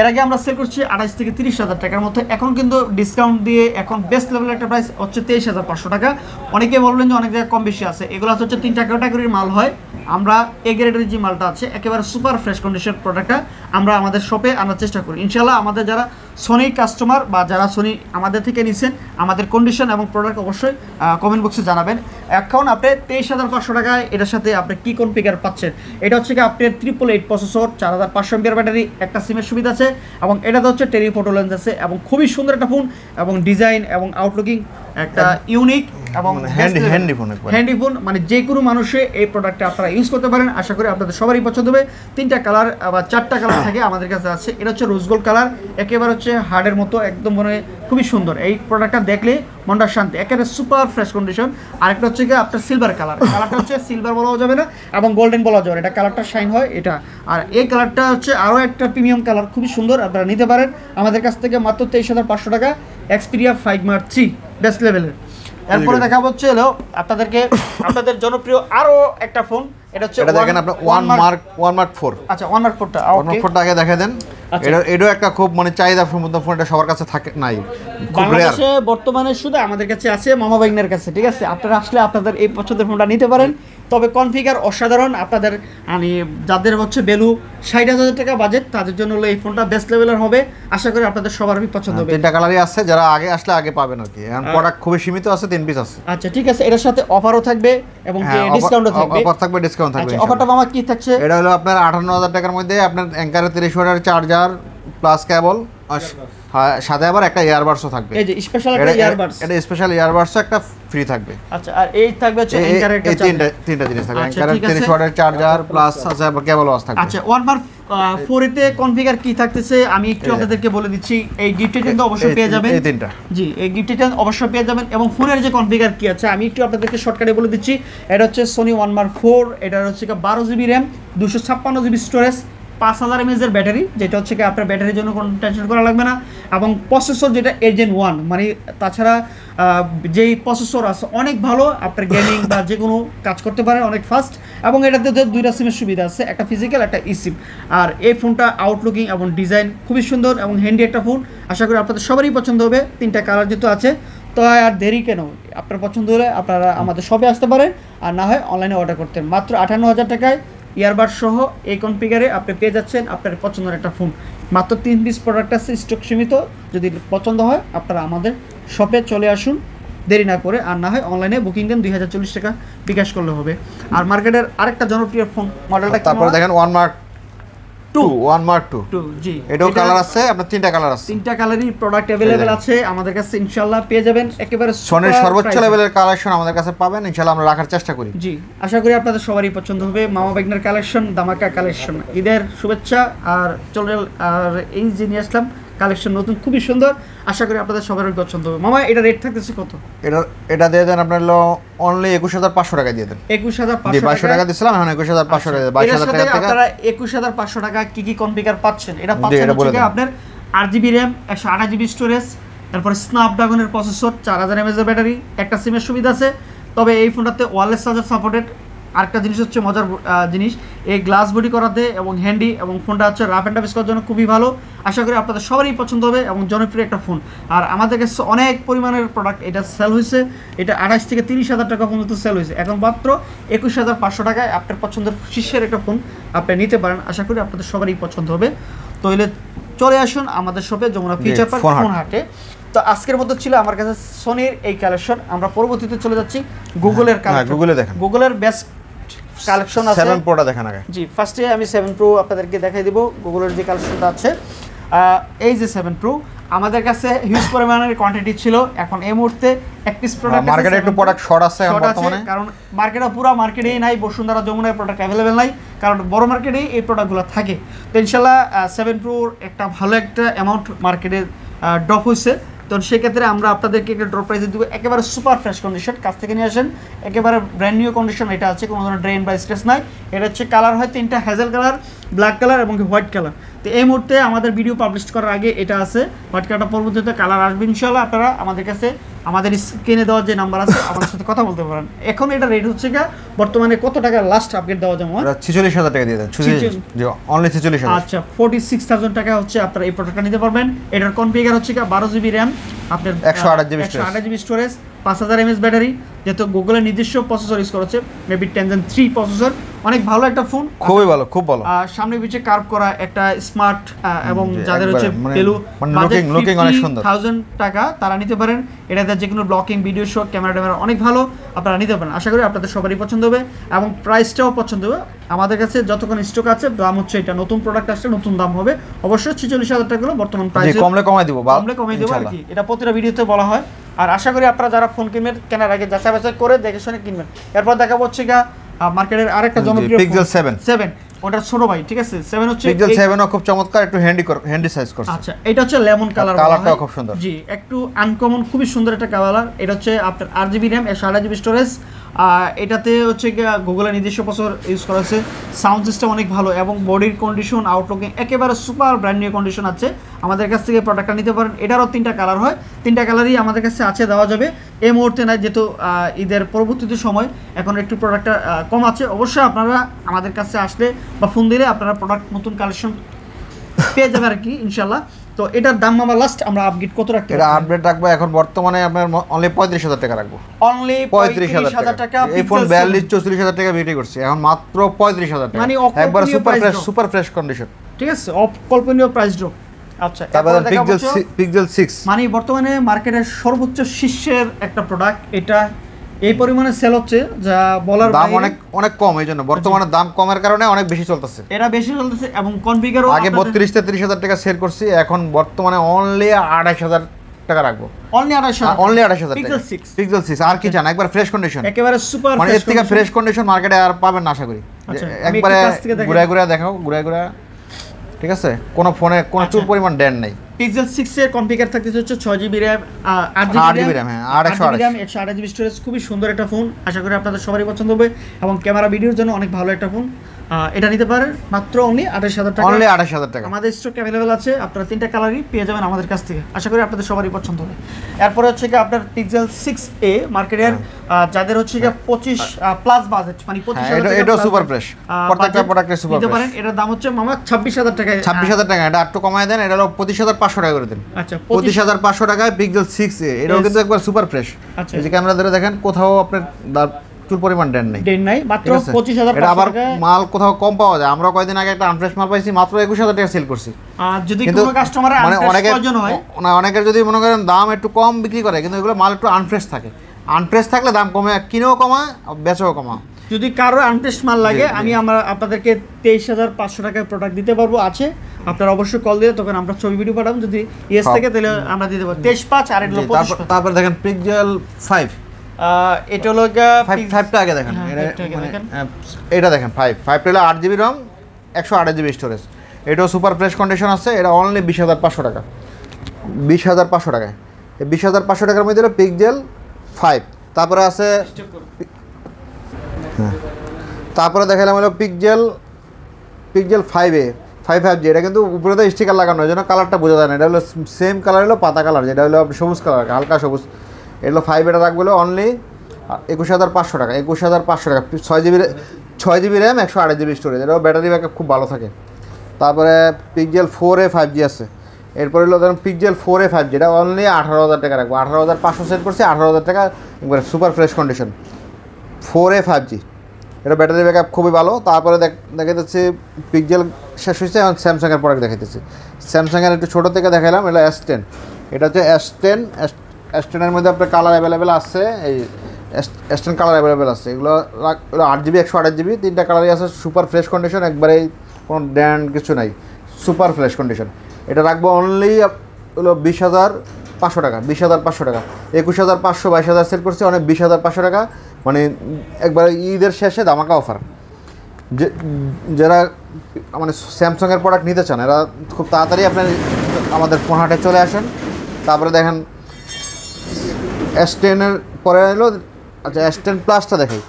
এর আগে আমরা সেল করছি 28 থেকে 30,000 টাকার মধ্যে এখন কিন্তু ডিসকাউন্ট দিয়ে এখন বেস্ট লেভেলের একটা প্রাইস হচ্ছে 23,500 টাকা অনেকে বলবেন যে অনেক জায়গায় কম বেশি আছে এগুলো হচ্ছে 3টা ক্যাটাগরির মাল হয় আমরা এ গ্রেডের যে মালটা আছে একেবারে সুপার ফ্রেশ কন্ডিশন প্রোডাক্টটা আমরা আমাদের শপে আনার চেষ্টা করি ইনশাআল্লাহ আমাদের যারা সোনি কাস্টমার বা যারা সোনি আমাদের থেকে নিছেন আমাদের কন্ডিশন এবং প্রোডাক্ট অবশ্যই কমেন্ট বক্সে জানাবেন এখন আপনি 23,500 টাকায় এটার সাথে আপনি কি কনফিগার পাচ্ছেন এটা হচ্ছে কি আপনার 888 প্রসেসর 4500 এমপিআর ব্যাটারি একটা সিমের সুবিধা আছে এবং এটাতে হচ্ছে টেলিফোটো লেন্স আছে এবং খুবই সুন্দর একটা ফোন এবং ডিজাইন এবং আউটলুকিং একটা ইউনিক এবং হ্যান্ডি ফোন মানে যে কোনো মানুষে এই প্রোডাক্টটা আপনারা ইউজ করতে পারেন আশা করি আপনাদের সবারই পছন্দ হবে 3টা কালার বা 4টা কালার থাকে আমাদের কাছে আছে এটা হচ্ছে রোজ গোল্ড কালার একেবারে হচ্ছে হার্ডের মতো একদম মানে খুবই সুন্দর এই প্রোডাক্টটা দেখলে মনটা শান্তি একেবারে সুপার ফ্রেশ কন্ডিশন আরেকটা হচ্ছে কি আপনার সিলভার কালারটা হচ্ছে সিলভার বলা যাবে না এবং গোল্ডেন বলা যাবে এটা কালারটা শাইন হয় এটা আর এই কালারটা হচ্ছে আরও একটা প্রিমিয়াম কালার খুবই সুন্দর আপনারা নিতে পারেন আমাদের কাছ থেকে মাত্র 23,500 টাকা এক্সপিরিয়া 5 মার্ক 3 বেস্ট লেভেলের এরপরে দেখা হচ্ছে হলো আপনাদের জনপ্রিয় আরো একটা ফোন এটা হচ্ছে এটা দেখেন আপনি 1 মার্ক 4 আচ্ছা 1 মার্ক 4টা ওকে 1 মার্ক 4টা আগে দেখাই দেন এটাও একটা খুব মানে চাহিদা সম্পন্ন ফোন এটা সবার কাছে থাকে নাই খুব রেয়ার বাংলাদেশে বর্তমানে শুধু আমাদের কাছে আছে মামা ভাইগনার কাছে ঠিক আছে আপনারা আসলে আপনাদের এই পছন্দের ফোনটা নিতে পারেন তবে কনফিগার অসাধারণ আপনাদের মানে যাদের হচ্ছে ভ্যালু 60,000 টাকা বাজেট তাদের জন্য হলো এই ফোনটা বেস্ট লেভেলের হবে আশা করি আপনাদের সবারই পছন্দ হবে তিনটা কালারই আছে যারা আগে আসলে আগে পাবেন আর কি এখন প্রোডাক্ট খুবই সীমিত আছে 3 পিস আছে আচ্ছা ঠিক আছে এর সাথে অফারও থাকবে এবং ডিসকাউন্টও থাকবে অফার থাকবে ডিসকাউন্ট থাকবে আচ্ছা অফারটা মামা কি থাকছে এটা হলো আপনার 58,000 টাকার মধ্যে আপনার অ্যাঙ্কারের 30 ওয়াটের চার্জার প্লাস কেবল সাথে আবার একটা ইয়ারবাডসও থাকবে এই যে স্পেশাল একটা ইয়ারবাডস এটা স্পেশাল ইয়ারবাডসও একটা ফ্রি থাকবে আচ্ছা আর এই থাকবে হচ্ছে অ্যাঙ্কারের একটা তিনটা জিনিস থাকবে অ্যাঙ্কারের 30 ওয়াটের চার্জার প্লাস আছে কেবলও থাকবে আচ্ছা 1 মার্ক 4 তে কনফিগার কি থাকতেছে আমি একটু আপনাদেরকে বলে দিচ্ছি এই গিফটটা কিন্তু অবশ্যই পেয়ে যাবেন এই তিনটা জি এই গিফটটা অবশ্যই পেয়ে যাবেন এবং ফোনের যে কনফিগার কি আছে আমি একটু আপনাদেরকে শর্টকাটে বলে দিচ্ছি এটা হচ্ছে সোনি 1 মার্ক 4 এটা হচ্ছে 12 GB RAM 256 GB storage 5000 mAh এর ব্যাটারি যেটা হচ্ছে কি আপনার ব্যাটারির জন্য কোনো টেনশন করা লাগবে না এবং প্রসেসর যেটা এজেন 1 মানে তাছাড়া যেই প্রসেসর আছে অনেক ভালো আপনার গেমিং বা যে কোনো কাজ করতে পারে অনেক ফাস্ট এবং এটাতে দুইটা সিমের সুবিধা আছে একটা ফিজিক্যাল একটা ইসিম আর এই ফোনটা আউটলুকিং এবং ডিজাইন খুবই সুন্দর এবং হ্যান্ডি একটা ফোন আশা করি আপনাদের সবারই পছন্দ হবে 3টা কালার যেহেতু আছে তো আর দেরি কেন আপনার পছন্দ হলে আপনারা আমাদের শপে আসতে পারেন আর না হয় অনলাইনে অর্ডার করতেন মাত্র 58,000 টাকায় ইয়ারবাড সহ এই কনফিগারে আপনি পেয়ে যাচ্ছেন আপনার পছন্দের একটা ফোন মাত্র 3 পিস প্রোডাক্ট আছে স্টক সীমিত যদি পছন্দ হয় আপনারা আমাদের শপে চলে আসুন দেরি না করে আর না হয় অনলাইনে বুকিং দেন 2040 টাকা বিকাশ করলে হবে আর মার্কেটের আরেকটা জনপ্রিয় ফোন মডেলটা তারপরে দেখেন 1 মার্ক 2 জি এটাও কালার আছে আপনার 3টা কালার আছে 3টা কালারই প্রোডাক্ট अवेलेबल আছে আমাদের কাছে ইনশাআল্লাহ পেয়ে যাবেন একেবারে সোনির সর্বোচ্চ লেভেলের কালেকশন আমাদের কাছে পাবেন ইনশাআল্লাহ আমরা রাখার চেষ্টা করি জি আশা করি আপনাদের সবারই পছন্দ হবে মামা ভাইগনার কালেকশন দামাকা কালেকশন ঈদের শুভেচ্ছা আর চলে আর এই যে নিয়ে আসলাম কালেকশন নতুন খুবই সুন্দর আশা করি আপনাদের সবারই পছন্দ হবে মামা এটা রেট থাকতেছে কত এটা দিয়ে দেন আপনার হলো অনলি 21500 টাকা দিয়ে দেন 21500 টাকা দিছিলাম এখন 21500 টাকা 22000 টাকা আপনারা 21500 টাকা কি কি কনফিগার পাচ্ছেন এটা পাচ্ছেন হচ্ছে আপনার 8GB RAM 128GB স্টোরেজ তারপর স্ন্যাপড্রাগনের প্রসেসর 4000 mAh এর ব্যাটারি একটা সিমের সুবিধা আছে তবে এই ফোনটাতে ওয়্যারলেস চার্জার সাপোর্টেড আরেকটা জিনিস হচ্ছে মজার জিনিস এই গ্লাস বডি করাতে এবং হ্যান্ডি এবং ফোনটা হচ্ছে রাফ অ্যান্ড টাফ করার জন্য খুবই ভালো আশা করি আপনাদের সবারই পছন্দ হবে এবং জনপ্রিয় একটা ফোন আর আমাদের কাছে অনেক পরিমাণের প্রোডাক্ট এটা সেল হয়েছে এটা 28 থেকে 30,000 টাকা পর্যন্ত সেল হয়েছে এখন মাত্র 21500 টাকায় আপনার পছন্দের শীর্ষের একটা ফোন আপনি নিতে পারেন আশা করি আপনাদের সবারই পছন্দ হবে তো এলে চলে আসুন আমাদের শপে যমুনা ফিউচার পার্ক ফোন হাটে তো আজকের মতো ছিল আমার কাছে সোনির এই কালেকশন আমরা পরবর্তীতে চলে যাচ্ছি গুগলের কালেকশন গুগলে দেখেন গুগলের বেস্ট কালেকশন আছে 7 প্রোটা দেখেন আগে জি ফার্স্টে আমি 7 প্রো আপনাদেরকে দেখাই দিব গুগলের যে কালেকশনটা আছে এই যে 7 প্রো আমাদের কাছে হিউজ পরিমাণের কোয়ান্টিটি ছিল এখন এই মুহূর্তে এক পিস প্রোডাক্ট মার্কেটে একটু প্রোডাক্ট শর্ট আছে এখন বর্তমানে কারণ মার্কেটে পুরো মার্কেটেই নাই বসুন্ধরা যমুনায় প্রোডাক্ট अवेलेबल নাই কারণ বড় মার্কেটেই এই প্রোডাক্টগুলো থাকে তো ইনশাআল্লাহ 7 প্রোর একটা ভালো একটা অ্যামাউন্ট মার্কেটে ড্রপ হইছে তো তো সেক্ষেত্রে আমরা আপনাদেরকে একটা ড্রপ প্রাইসে দিব একেবারে সুপার ফ্রেশ কন্ডিশন, কাছ থেকে নিয়ে আসেন একেবারে ব্র্যান্ড নিউ কন্ডিশন। এটা আছে কোনো ধরনের ড্রেন বা স্ক্র্যাচ নাই। এটা হচ্ছে কালার হয় 3টা, হ্যাজেল কালার, ব্ল্যাক কালার এবং হোয়াইট কালার। তো এই মুহূর্তে আমাদের ভিডিও পাবলিশ করার আগে এটা আছে, হোয়াইট কালারটা পরবর্তীতে কালার আসবে ইনশাআল্লাহ। আপনারা আমাদের কাছে আমাদের স্ক্রিনে দেওয়ার যে নাম্বার আছে আমাদের সাথে কথা বলতে পারেন। এখন এটা রেট হচ্ছে গা বর্তমানে কত টাকা লাস্ট আপডেট দেওয়া যাবে? 46000 টাকা দিয়ে দেন, অনলি 46000। আচ্ছা 46000 টাকা হচ্ছে আপনারা এই প্রোডাক্টটা নিতে পারবেন। এটার কনফিগার হচ্ছে গা 12 জিবি র্যাম, আপনার 128 জিবি স্টোরেজ, 5000 mAh ব্যাটারি, যেহেতু গুগলের নিজস্ব প্রসেসর ইউজ করেছে, মেবি 10 Gen 3 প্রসেসর, অনেক ভালো একটা ফোন, খুবই ভালো, খুব ভালো। সামনে পিছে কার্ভ করা একটা স্মার্ট, এবং যাদের হচ্ছে পেলু লুকিং অনেক সুন্দর 1000 টাকা তারা নিতে পারেন। এটাতে যে কোনো ব্লকিং, ভিডিও শট, ক্যামেরা অনেক ভালো, আপনারা নিতে পারেন। আশা করি আপনাদের সবারই পছন্দ হবে এবং প্রাইসটাও পছন্দ হবে। আমাদের কাছে যতক্ষণ স্টক আছে দাম হচ্ছে এটা, নতুন প্রোডাক্ট আসলে নতুন দাম হবে অবশ্যই। 46000 টাকা হলো বর্তমান প্রাইস, কমলে কমাই দিব, কমলে কমাই দেব আর কি, এটা প্রতিটা ভিডিওতে বলা হয়। আর আশা করি আপনারা যারা ফোন কিনবেন কেনার আগে যাচাই বাছাই করে দেখে শুনে কিনবেন। এরপর দেখা হচ্ছে গা মার্কেটের আরেকটা জনপ্রিয় পিক্সেল 7, ওটা ছোট ভাই, ঠিক আছে? 7 হচ্ছে পিক্সেল 7 ও খুব চমৎকার, একটু হ্যান্ডি সাইজ করছে। আচ্ছা এটা হচ্ছে লেমন কালার, কালারটাও খুব সুন্দর, জি একটু আনকমন, খুবই সুন্দর একটা কালার। এটা হচ্ছে আপনার 8GB RAM, 128GB স্টোরেজ। এটাতে হচ্ছে গুগলের নিজস্ব প্রসেসর ইউজ করা হয়েছে, সাউন্ড সিস্টেম অনেক ভালো এবং বডির কন্ডিশন, আউটলুকিং একেবারে সুপার ব্র্যান্ড নিউ কন্ডিশন আছে। আমাদের কাছ থেকে প্রোডাক্টটা নিতে পারেন। এটারও 3টা কালার হয়, 3টা কালারই আমাদের কাছে আছে, দেওয়া যাবে এই মুহূর্তে নাই, যেহেতু ঈদের পরবর্তীতে সময় এখন একটু প্রোডাক্টটা কম আছে। অবশ্যই আপনারা আমাদের কাছে আসলে বা ফোন দিলে আপনারা প্রোডাক্ট নতুন কালেকশন পেয়ে যাবে আর কি ইনশাল্লাহ। তো এটার দাম আমরা লাস্ট আমরা আপডেট কত রাখতে? এটা আপডেট রাখবো এখন বর্তমানে আপনার অনলি 35000 টাকা রাখবো, অনলি 35000 টাকা। এই ফোন 42-44000 টাকা বিক্রি করছে, এখন মাত্র 35000 টাকা, মানে একবার সুপার ফ্রেশ কন্ডিশন, ঠিক আছে, অকল্পনীয় প্রাইস ড্রপ। আচ্ছা তারপর পিক্সেল 6, মানে বর্তমানে মার্কেটের সর্বোচ্চ শীর্ষের একটা প্রোডাক্ট, এটা এই পরিমাণে সেল হচ্ছে যা বলার দাম অনেক কম, এইজন্য বর্তমানে দাম কমের কারণে অনেক বেশি চলতেছে, এটা বেশি চলতেছে এবং কনফিগারও আগে 32-33 টাকা সেল করছি, এখন বর্তমানে অনলি 28000 টাকা রাখবো, অনলি 28000 পিক্সেল 6 আর কি চান, একবার ফ্রেশ কন্ডিশন, একেবারে সুপার মানে এর থেকে ফ্রেশ কন্ডিশন মার্কেটে আর পাবেন না আশা করি। একবারে ঘুরে দেখাও, ঘুরে, ঠিক আছে, কোন ফোনে কোন চুল পরিমাণ ড্যান নাই। পিক্সেল 6 এর কনফিগার থাকতেছে হচ্ছে 6GB RAM, 8GB RAM, হ্যাঁ 128GB স্টোরেজ, খুবই সুন্দর একটা ফোন, আশা করি আপনাদের সবারই পছন্দ হবে এবং ক্যামেরা ভিডিওর জন্য অনেক ভালো একটা ফোন। এটা নিতে পারেন মাত্র অনলি 28000 টাকা, অনলি 28000 টাকা। আমাদের স্টক अवेलेबल আছে, আপনারা 3টা কালারই পেয়ে যাবেন আমাদের কাছ থেকে, আশা করি আপনাদের সবারই পছন্দ হবে। এরপর হচ্ছে কি আপনার পিক্সেল 6a মার্কেটের যাদের হচ্ছে কি 25 প্লাস বাজেট, মানে 25000 টাকা, এটা সুপার ফ্রেশ, প্রত্যেকটা প্রোডাক্টের সুপার নিতে পারেন। এটার দাম হচ্ছে মামা 26000 টাকা, 26000 টাকা, এটা একটু কমায় দেন, এটা হলো 25500 টাকা করে দেন। আচ্ছা 25500 টাকায় পিক্সেল 6a, এটাও কিন্তু একবার সুপার ফ্রেশ। এই যে ক্যামেরা ধরে দেখেন, কোথাও আপনার চুল পরিমাণ ড্যান নাই, মাত্র 25500 টাকা। আবার মাল কোথাও কম পাওয়া যায়, আমরা কয়েকদিন আগে একটা আনফ্রেশ মাল পাইছি, মাত্র 21000 টাকা সেল করছি। আর যদি কোনো কাস্টমারের আনফ্রেশ প্রয়োজন হয়, না অনেকের যদি মনে করেন দাম একটু কম বিক্রি করে, কিন্তু এগুলো মাল একটু আনফ্রেশ থাকে, আনফ্রেশ থাকলে দাম কমে, কিনেও কমা বেচেও কমা। যদি কারো আনফ্রেশ মাল লাগে, আমরা আপনাদেরকে 23500 টাকায় প্রোডাক্ট দিতে পারবো, আছে, আপনারা অবশ্যই কল দিয়ে তখন আমরা ছবি ভিডিও পাঠাবো, যদি ইয়েস থাকে তাহলে আমরা দিতে পারবো 23500 আর এটা 2500। তারপর দেখেন পিক্সেল 5, এটা হলো 5টা আগে দেখেন, এটা দেখেন 5টা হলো 8GB RAM, 128GB স্টোরেজ, এটাও সুপার ফ্রেশ কন্ডিশন আছে, এটা অনলি 20500 টাকা, 20500 টাকায়। এই 20500 টাকার মধ্যে হলো পিক্সেল 5। তারপরে আছে, তারপরে দেখালাম হলো পিক্সেল 5a 5G, এটা কিন্তু উপরে তো স্টিকার লাগানো, এই জন্য কালারটা বোঝা যায় না, এটা হলো সেম কালার, হলো পাতা কালার, যেটা হলো সবুজ কালার, হালকা সবুজ। এটা হলো 5 এটা রাখবো অনলি 21500 টাকা, 21500 টাকা, 6GB RAM, 128GB স্টোরেজ, এটাও ব্যাটারি ব্যাকআপ খুব ভালো থাকে। তারপরে পিক্সেল 4a 5G আছে, এরপরে হলো ধরুন পিক্সেল 4a 5G, এটা অনলি 18000 টাকা রাখবো, 18500 সেল করছি, 18000 টাকা একবারে super fresh condition 4a 5G, এটা ব্যাটারি ব্যাকআপ খুবই ভালো। তারপরে দেখা যাচ্ছে পিক্সেল শেষ হয়েছে, এখন স্যামসাংয়ের প্রোডাক্ট দেখাইতেছি। স্যামসাংয়ের একটু ছোটো থেকে দেখালাম, এটা S10, এটা হচ্ছে S10 মধ্যে আপনার কালার অ্যাভেলেবেল আছে, এই S10 কালার অ্যাভেলেবেল আছে, এগুলো 8GB 128GB 3টা কালারই আছে, সুপার ফ্রেশ কন্ডিশন, একবারে কোনো ড্যান্ড কিছু নাই, সুপার ফ্রেশ কন্ডিশন। এটা রাখবো অনলি হলো 20500 টাকা, 20500 টাকা, 21500 22000 সেল করছে, অনেক 20500 টাকা, মানে একবার ঈদের শেষে ধামাকা অফার। যারা মানে স্যামসাংয়ের প্রোডাক্ট নিতে চান, এরা খুব তাড়াতাড়ি আপনার আমাদের ফোন হাটে চলে আসেন। তারপরে দেখেন S10 পরে হলো, আচ্ছা S10 প্লাসটা দেখাই।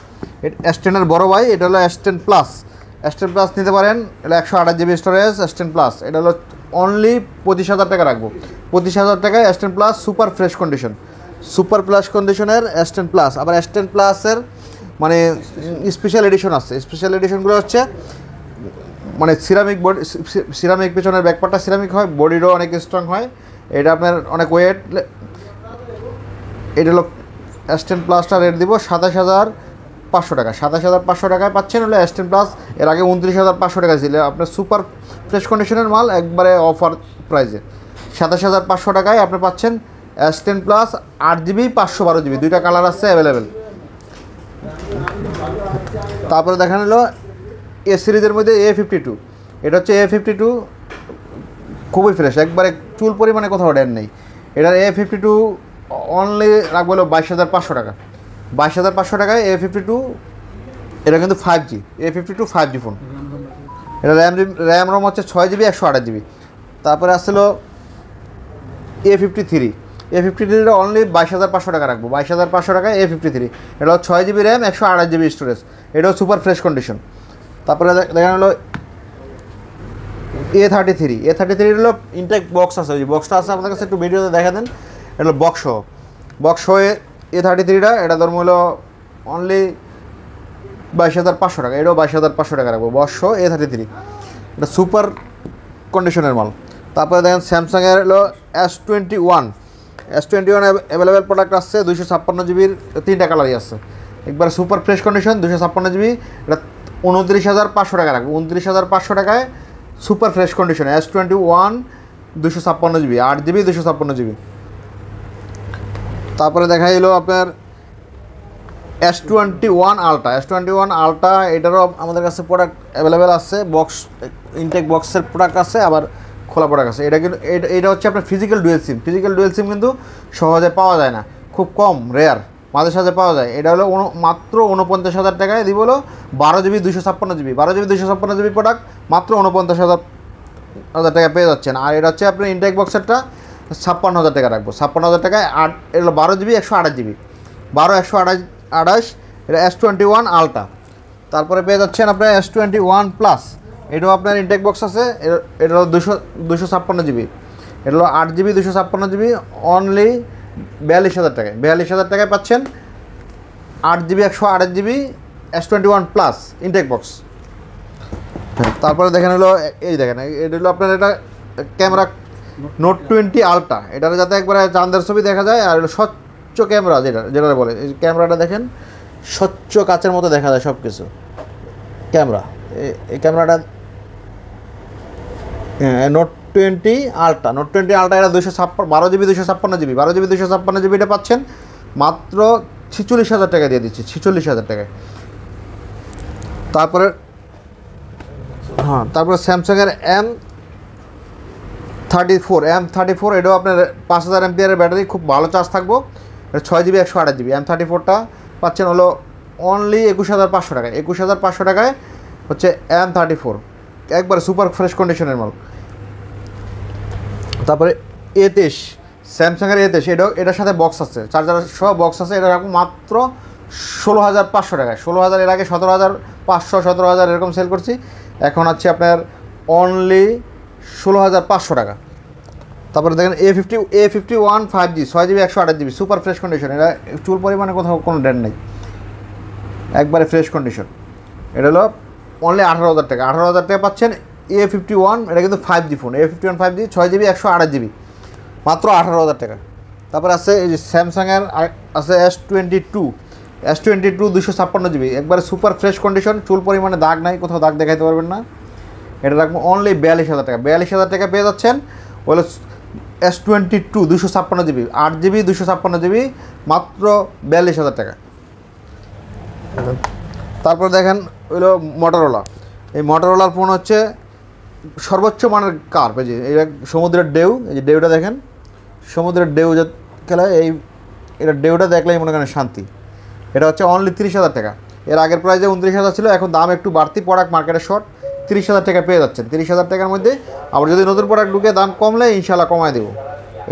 S10 বড় ভাই, এটা হলো S10 প্লাস। S10 প্লাস নিতে পারেন, এটা 128 জিবি স্টোরেজ S10 প্লাস। এটা হলো অনলি 25,000 টাকা রাখবো। 25,000 টাকায় S10 plus super fresh condition, super plus কন্ডিশনের S10 প্লাস। আবার S10 প্লাসের মানে স্পেশাল এডিশন আছে। স্পেশাল এডিশনগুলো হচ্ছে মানে সিরামিক বডি, সিরামিক পেছনের ব্যাকপার্টটা সিরামিক হয়, বডিরও অনেক স্ট্রং হয়, এটা আপনার অনেক ওয়েট। এটা হলো S10 প্লাসটা রেট দিব 27,500 টাকা। 27,500 টাকায় পাচ্ছেন হলো S10 প্লাস। এর আগে 29,500 টাকা ছিল। আপনার সুপার ফ্রেশ কন্ডিশনের মাল একবারে অফার প্রাইসে 27,500 টাকায় আপনি পাচ্ছেন S10 প্লাস 8 জিবি 512 জিবি, দুইটা কালার আছে অ্যাভেলেবেল। তারপরে দেখানো হলো এ সিরিজের মধ্যে A52। এটা হচ্ছে A52, খুবই ফ্রেশ, একবারে চুল পরিমাণে কোথাও ড্যান নেই। এটার A52 অনলি রাখবো হলো 22,500 টাকা। 22,500 টাকায় A52। এটা কিন্তু 5G, A52 5G ফোন। এটা র্যাম রোম হচ্ছে 6 জিবি 128 জিবি। তারপরে আসছিলো A53। A53 অনলি 22,500 টাকা রাখবো। 22,500 টাকায় A53। এটা হলো 6 জিবি র্যাম 128 জিবি স্টোরেজ। এটাও সুপার ফ্রেশ কন্ডিশন। তারপরে দেখানো হলো A33। A33 হলো ইনটেক বক্স আছে, ওই বক্সটা আছে আপনার কাছে, একটু ভিডিওতে দেখা দেন। এটা হলো বক্স হয়ে A33টা, এটা ধর্ম হলো অনলি 22,500 টাকা। এটাও 22,500 টাকা রাখবো। বক্স A33, এটা সুপার কন্ডিশনের মাল। তারপরে দেখেন স্যামসাংয়ের হলো S21। S21 অ্যাভেলেবেল প্রোডাক্ট আসছে 256 জিবির, 3টা কালারই আছে, একবার সুপার ফ্রেশ কন্ডিশন। 256 জিবি, এটা 29,500 টাকা রাখবো। 29,500 টাকায় সুপার ফ্রেশ কন্ডিশনে S21 256 জিবি, 8 জিবি 256 জিবি। তারপরে দেখা এলো আপনার S21 আলট্রা। S21 আলট্রা, এটারও আমাদের কাছে প্রোডাক্ট অ্যাভেলেবেল আছে। বক্স ইনটেক বক্সের প্রোডাক্ট আছে, আবার খোলা প্রোডাক্ট আছে। এটা কিন্তু এটা হচ্ছে আপনার ফিজিক্যাল ডুয়েল সিম। ফিজিক্যাল ডুয়েল সিম কিন্তু সহজে পাওয়া যায় না, খুব কম, রেয়ার, মাঝে সাঝে পাওয়া যায়। এটা হলো মাত্র 49,000 টাকায় দিব হলো 12 GB 256 GB. 12 GB 256 GB product মাত্র 49,000 টাকা পেয়ে যাচ্ছেন। আর এটা হচ্ছে আপনার ইনটেক বক্সেরটা 56,000 টাকা রাখবো। 56,000 টাকায় এটা হলো 12 জিবি 128 জিবি, 12 128। এটা S21 আলট্রা। তারপরে পেয়ে যাচ্ছেন আপনার S21 প্লাস। এটাও আপনার ইনটেক বক্স আছে। এটা হলো 256 জিবি। এটা হলো 8 জিবি 256 জিবি, অনলি 42,000 টাকায়। 42,000 টাকায় পাচ্ছেন 8 GB 128 GB S21 plus intact box. তারপরে দেখেন হলো এই দেখেন, এটা হলো আপনার এটা ক্যামেরা Note 20 আলট্রা। এটার যাতে একবারে চাঁদের ছবি দেখা যায়, আর হলো স্বচ্ছ ক্যামেরা, যেটা বলে, এই ক্যামেরাটা দেখেন স্বচ্ছ কাচের মতো দেখা যায় সব কিছু। ক্যামেরা, এই ক্যামেরাটা Note 20 আলট্রা। Note 20 আলট্রা, এটা 12 জিবি 256 জিবি। 12 জিবি 256 জিবিটা পাচ্ছেন মাত্র 46,000 টাকা দিয়ে দিচ্ছি, 46,000 টাকায়। তারপরে তারপরে স্যামসাংয়ের M34। এটাও আপনার 5,000 এমপিআরের ব্যাটারি, খুব ভালো চার্জ থাকবো। এটা 6 জিবি 128 জিবি। M34টা পাচ্ছেন হলো অনলি 21,500 টাকায়। 21,500 টাকায় হচ্ছে M34, একবারে সুপার ফ্রেশ কন্ডিশনের মাল। তারপরে A23, স্যামসাংয়ের A23, এটার সাথে বক্স আছে, চার্জার সহ বক্স আছে। এটা রাখবো মাত্র 16,500 টাকায়। 16,000, এর আগে 17,500 17,000 এরকম সেল করছি, এখন হচ্ছে আপনার অনলি 16,500 টাকা। তারপরে দেখেন A51 5G, 6 GB 128 GB, super fresh condition. এটা চুল পরিমাণে কোথাও কোনো ড্যান নেই, একবারে ফ্রেশ কন্ডিশন। এটা হলো অনলি 18,000 টাকা। 18,000 টাকা পাচ্ছেন A51। এটা কিন্তু 5G phone. A51 5G, 6 GB 128 GB, মাত্র 18,000 টাকা। তারপর আছে এই যে স্যামসাংয়ের আছে S22 256 জিবি, একবারে সুপার ফ্রেশ কন্ডিশন, চুল পরিমাণে দাগ নাই, কোথাও দাগ দেখাইতে পারবেন না। এটা রাখবো অনলি 42,000 টাকা। 42,000 টাকা পেয়ে যাচ্ছেন হলো S22 256 জিবি, 8 জিবি 256 জিবি, মাত্র 42,000 টাকা। তারপর দেখেন হলো মোটরোলা। এই মোটরোলার ফোন হচ্ছে সর্বোচ্চ মানের কার্ভ। এই যে এটা সমুদ্রের ঢেউ, এই যে ঢেউটা দেখেন, সমুদ্রের ঢেউ যে খেলায়, এটা ঢেউটা দেখলেই মনে করেন শান্তি। এটা হচ্ছে অনলি 30,000 টাকা। এর আগের প্রাইসে 29,000 ছিল, এখন দাম একটু বাড়তি, প্রোডাক্ট মার্কেটে শর্ট। 30,000 টাকা পেয়ে যাচ্ছেন। 30,000 টাকার মধ্যে আবার যদি নতুন প্রোডাক্ট ঢুকে দাম কমলে ইনশাল্লাহ কমায় দেবো।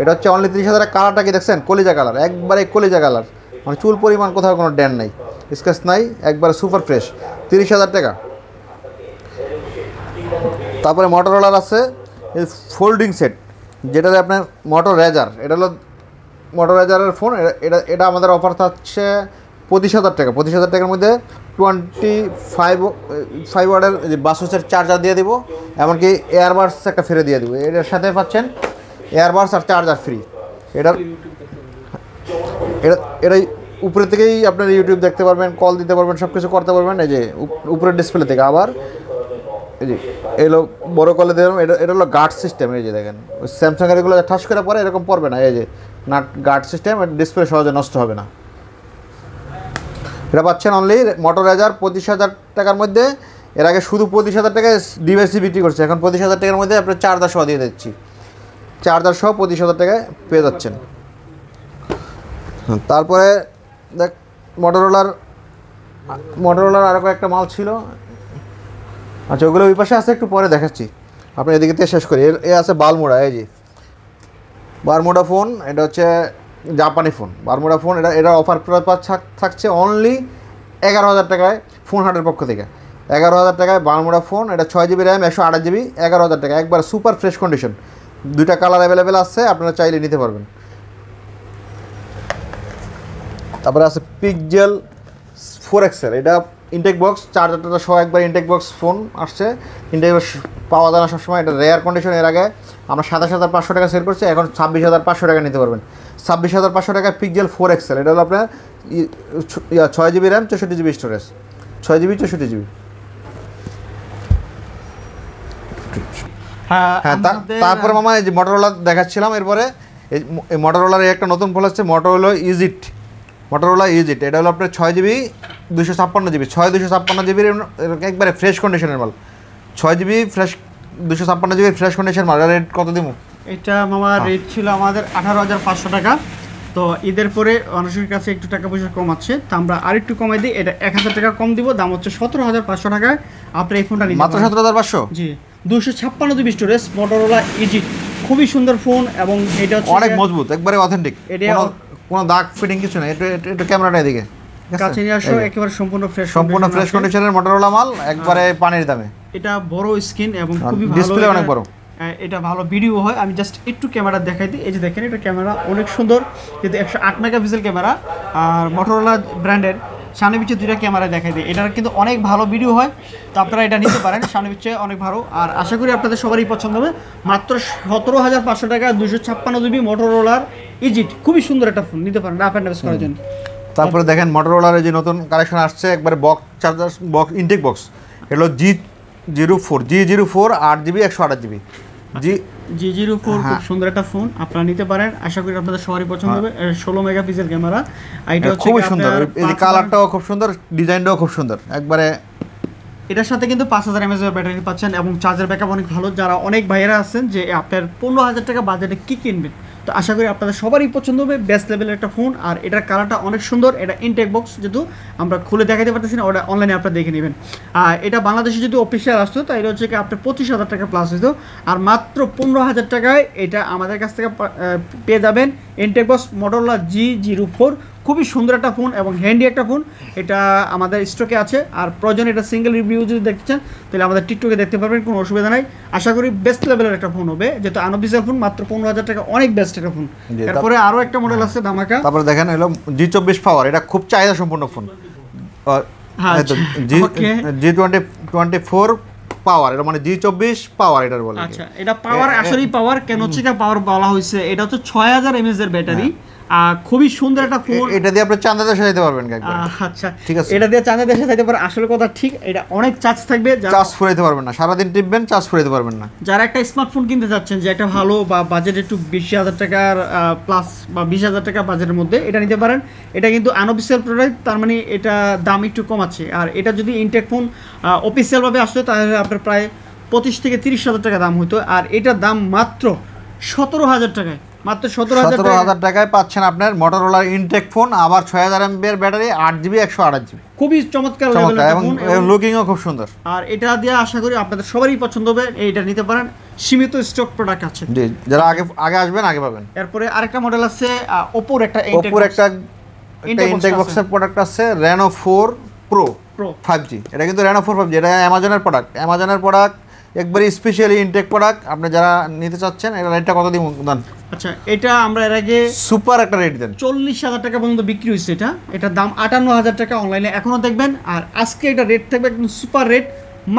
এটা হচ্ছে অনলি 30,000। কালারটা কি দেখছেন, কলিজা কালার, একবারে কলিজা কালার, মানে চুল পরিমাণ কোথাও কোনো ড্যান নাই, স্কেচ নাই, একবারে সুপার ফ্রেশ, 30,000 টাকা। তারপরে মোটরোলার আছে ফোল্ডিং সেট, যেটাতে আপনার মোটর রেজার, এটা হলো মোটর রেজারের ফোন। এটা আমাদের অফার থাকছে 25,000 টাকা। 25,000 টাকার মধ্যে 25 ওয়াটের যে বাসুসের চার্জার দিয়ে দিব, এমনকি এয়ারবাডস একটা ফ্রি দিয়ে দিব। এটার সাথে পাচ্ছেন এয়ারবাডস আর চার্জার ফ্রি। এটা উপরে থেকেই আপনার ইউটিউব দেখতে পারবেন, কল দিতে পারবেন, সব কিছু করতে পারবেন। এই যে উপরের ডিসপ্লে থেকে আবার এই যে এলো বড় কলে দিলাম। এটা হলো গার্ড সিস্টেম। এই যে দেখেন ওই স্যামসাংয়ের এগুলো ঠাস করে পরে এরকম পড়বে না, এই যে নাট গার্ড সিস্টেম, ডিসপ্লে সহজে নষ্ট হবে না। এটা পাচ্ছেন অনলি মোটর রেজার 25,000 টাকার মধ্যে। এর আগে শুধু 25,000 টাকায় ডিভাইসই বিক্রি করছে, এখন 25,000 টাকার মধ্যে আপনার চার্জার সহ দিয়ে দিচ্ছি। চার্জার সহ 25,000 টাকায় পেয়ে যাচ্ছেন। তারপরে দেখ মোটরোলার আরও কয়েকটা মাল ছিল। আচ্ছা, ওগুলো ওই পাশে আছে, একটু পরে দেখাচ্ছি। আপনি এদিকে থেকে শেষ করি। এ আছে বারমুডা, এই যে বারমুডা ফোন। এটা হচ্ছে জাপানি ফোন, বারমুডা ফোন। এটা অফার থাকছে অনলি 11,000 টাকায় ফোন হাটের পক্ষ থেকে। 11,000 টাকায় বারমুডা ফোন। এটা 6 GB র্যাম, 128 GB, 11,000 টাকা, একবার সুপার ফ্রেশ কন্ডিশন। 2টা কালার অ্যাভেলেবেল আছে, আপনারা চাইলে নিতে পারবেন। তারপরে আছে পিক্সেল 4XL। এটা ইনটেক বক্স, চার্জারটা সহ একবার ইনটেক বক্স ফোন আসছে। ইনটেক বক্স পাওয়া যায় না সবসময়, এটা রেয়ার কন্ডিশন। এর আগে আমরা 27,500 টাকা সেল করছি, এখন 26,500 টাকা নিতে পারবেন। 26,500 টাকায় পিক্সেল 4XL। এটা হলো আপনার 6 GB RAM, 64 GB storage, 6 GB 64 GB। হ্যাঁ, তারপরে মামা এই যে মোটরোলা দেখাচ্ছিলাম। এরপরে এই মোটরোলার একটা নতুন ফোন হচ্ছে মোটরোলা ইজিট। এটা হলো আপনার 6 GB 256 GB, 256 GB একবারে ফ্রেশ কন্ডিশনের মাল। 6 GB fresh 256 GB fresh condition মাল। রেট কত দিব? এটা মামা রেট ছিল আমাদের 18,500 টাকা। তো ঈদের পরে মানুষের কাছে একটু টাকা পয়সা কম আছে, তো আমরা আরেকটু কমাই দিই, এটা 1,000 টাকা কম দিব। দাম হচ্ছে 17,500 টাকায়। আপনি এই ফোনটা নিতে মাত্র 17,500? জি, 256 GB স্টোরেজ, মোটরোলা ইজিট, খুবই সুন্দর ফোন। এবং এটা হচ্ছে অনেক মজবুত, একবারে অথেন্টিক, কোনো দাগ ফিটিং কিছু নেই। একটু ক্যামেরাটা এদিকে কাছে নিয়ে আসো, একেবারে সম্পূর্ণ ফ্রেশ কন্ডিশনের মোটরোলা মাল, একবারে পানির দামে। এটা বড় স্ক্রিন এবং খুবই ভালো, ডিসপ্লে অনেক বড়, এটা ভালো ভিডিও হয়। আমি জাস্ট একটু ক্যামেরা দেখাই দিই। এই যে দেখেন, এটা ক্যামেরা অনেক সুন্দর, কিন্তু 108 মেগাপিক্সেল ক্যামেরা। আর মোটরোলা ব্র্যান্ডের সামনে পিছিয়ে 2টা ক্যামেরা দেখাই দিই। এটার কিন্তু অনেক ভালো ভিডিও হয়, তো আপনারা এটা নিতে পারেন, সামনে পিছিয়ে অনেক ভালো। আর আশা করি আপনাদের সবারই পছন্দ হবে। মাত্র 17,500 টাকা 256 GB মোটরোলার ইজিট, খুবই সুন্দর একটা ফোন, নিতে পারেন রাফ অ্যান্ড টাফ করার জন্য। তারপরে দেখেন মোটরোলার যে নতুন কালেকশন আসছে, একবারে box charger box intact box. এটা হলো G04 8 GB 128 GB G04, খুব সুন্দর একটা ফোন, আপনারা নিতে পারেন। আশা করি আপনাদের সবারই পছন্দ হবে। 16 মেগাপিক্সেল ক্যামেরা, এটা হচ্ছে খুব সুন্দর, এই যে কালারটাও খুব সুন্দর, ডিজাইনটাও খুব সুন্দর একবারে। এটার সাথে কিন্তু 5000 mAh এর ব্যাটারি পাচ্ছেন এবং চার্জার ব্যাকআপ অনেক ভালো। যারা অনেক ভাইয়েরা আছেন যে আপনার 15,000 টাকা বাজেটে কি কিনবেন, তো আশা করি আপনাদের সবারই পছন্দ হবে। বেস্ট লেভেলের একটা ফোন, আর এটার কালারটা অনেক সুন্দর। এটা ইনটেক বক্স, যেহেতু আমরা খুলে দেখাতে পারতেছি না, ওটা অনলাইনে আপনারা দেখে নেবেন। আর এটা বাংলাদেশে যদি অফিসিয়াল আসতো, তাই এটা হচ্ছে কি আপনার 25,000 টাকা প্লাস হইতো। আর মাত্র 15,000 টাকায় এটা আমাদের কাছ থেকে পেয়ে যাবেন ইনটেক বক্স মোটরোলা G04। খুবই সুন্দর একটা ফোন এবং হ্যান্ডি একটা ফোন। এটা আমাদের স্টকে আছে, আর প্রয়োজন এটা সিঙ্গেল রিভিউ যদি দেখতে চান তাহলে আমাদের টিকটকে দেখতে পারবেন, কোনো অসুবিধা নাই। আশা করি বেস্ট লেভেলের একটা ফোন হবে, যেহেতু আনঅফিসিয়াল ফোন, মাত্র 15,000 টাকা, অনেক বেস্ট একটা ফোন। তারপরে আরও একটা মডেল আছে ধামাকা। তারপরে দেখেন হলো G24 পাওয়ার, এটা খুব চাহিদা সম্পন্ন ফোন। G24 পাওয়ার, এটা মানে G24 পাওয়ার এটার বলে। আচ্ছা, এটা পাওয়ার, আসলেই পাওয়ার। কেন হচ্ছে পাওয়ার বলা হয়েছে, এটা হচ্ছে 6000 mAh এর ব্যাটারি। খুবই সুন্দর একটা ফোন। এটা দিয়ে আপনি চাঁদা দেশে যেতে পারবেন একবার। আচ্ছা, ঠিক আছে, এটা দিয়ে চাঁদা দেশে যেতে পারে, আসলে কথা ঠিক। এটা অনেক চার্জ থাকবে, চার্জ ফুরাইতে পারবেন না, সারাদিন টিপবেন, চার্জ ফুরাইতে পারবেন না। যারা একটা স্মার্টফোন কিনতে যাচ্ছেন, যে একটা ভালো বা বাজেট একটু 20,000 টাকার প্লাস বা 20,000 টাকা বাজেটের মধ্যে, এটা নিতে পারেন। এটা কিন্তু আনঅফিসিয়াল প্রোডাক্ট, তার মানে এটা দাম একটু কম আছে। আর এটা যদি ইনটেক ফোন অফিসিয়ালভাবে আসতো, তাহলে আপনার প্রায় 25 থেকে 30,000 টাকা দাম হতো। আর এটার দাম মাত্র 17,000 টাকায়, মাত্র 17,000 টাকায় পাচ্ছেন আপনার মোটরোলার ইনটেক ফোন, আবার 6000 mAh ব্যাটারি, 8 GB 128 GB। খুবই চমৎকার এবং লুকিংও খুব সুন্দর। আর এটা দিয়ে আশা করি আপনাদের সবারই পছন্দ হবে, এইটা নিতে পারেন। সীমিত স্টক প্রোডাক্ট আছে। জি, যারা আগে আগে আসবেন আগে পাবেন। এরপরে আরেকটা মডেল আছে ওপোর একটা ইনটেক বক্সের প্রোডাক্ট আছে Reno 4 Pro 5G। এটা কিন্তু Reno 4 5G, এটা অ্যামাজনের প্রোডাক্ট একবারই স্পেশালি ইনটেক প্রোডাক্ট। আপনি যারা নিতে চাচ্ছেন এটা রেটটা কত দিন দেন? আচ্ছা, এটা আমরা এর আগে সুপার একটা রেট দেন, 40,000 টাকা পর্যন্ত বিক্রি হয়েছে। এটার দাম 58,000 টাকা অনলাইনে এখনো দেখবেন। আর আজকে এটা রেট থাকবে একদম সুপার রেট,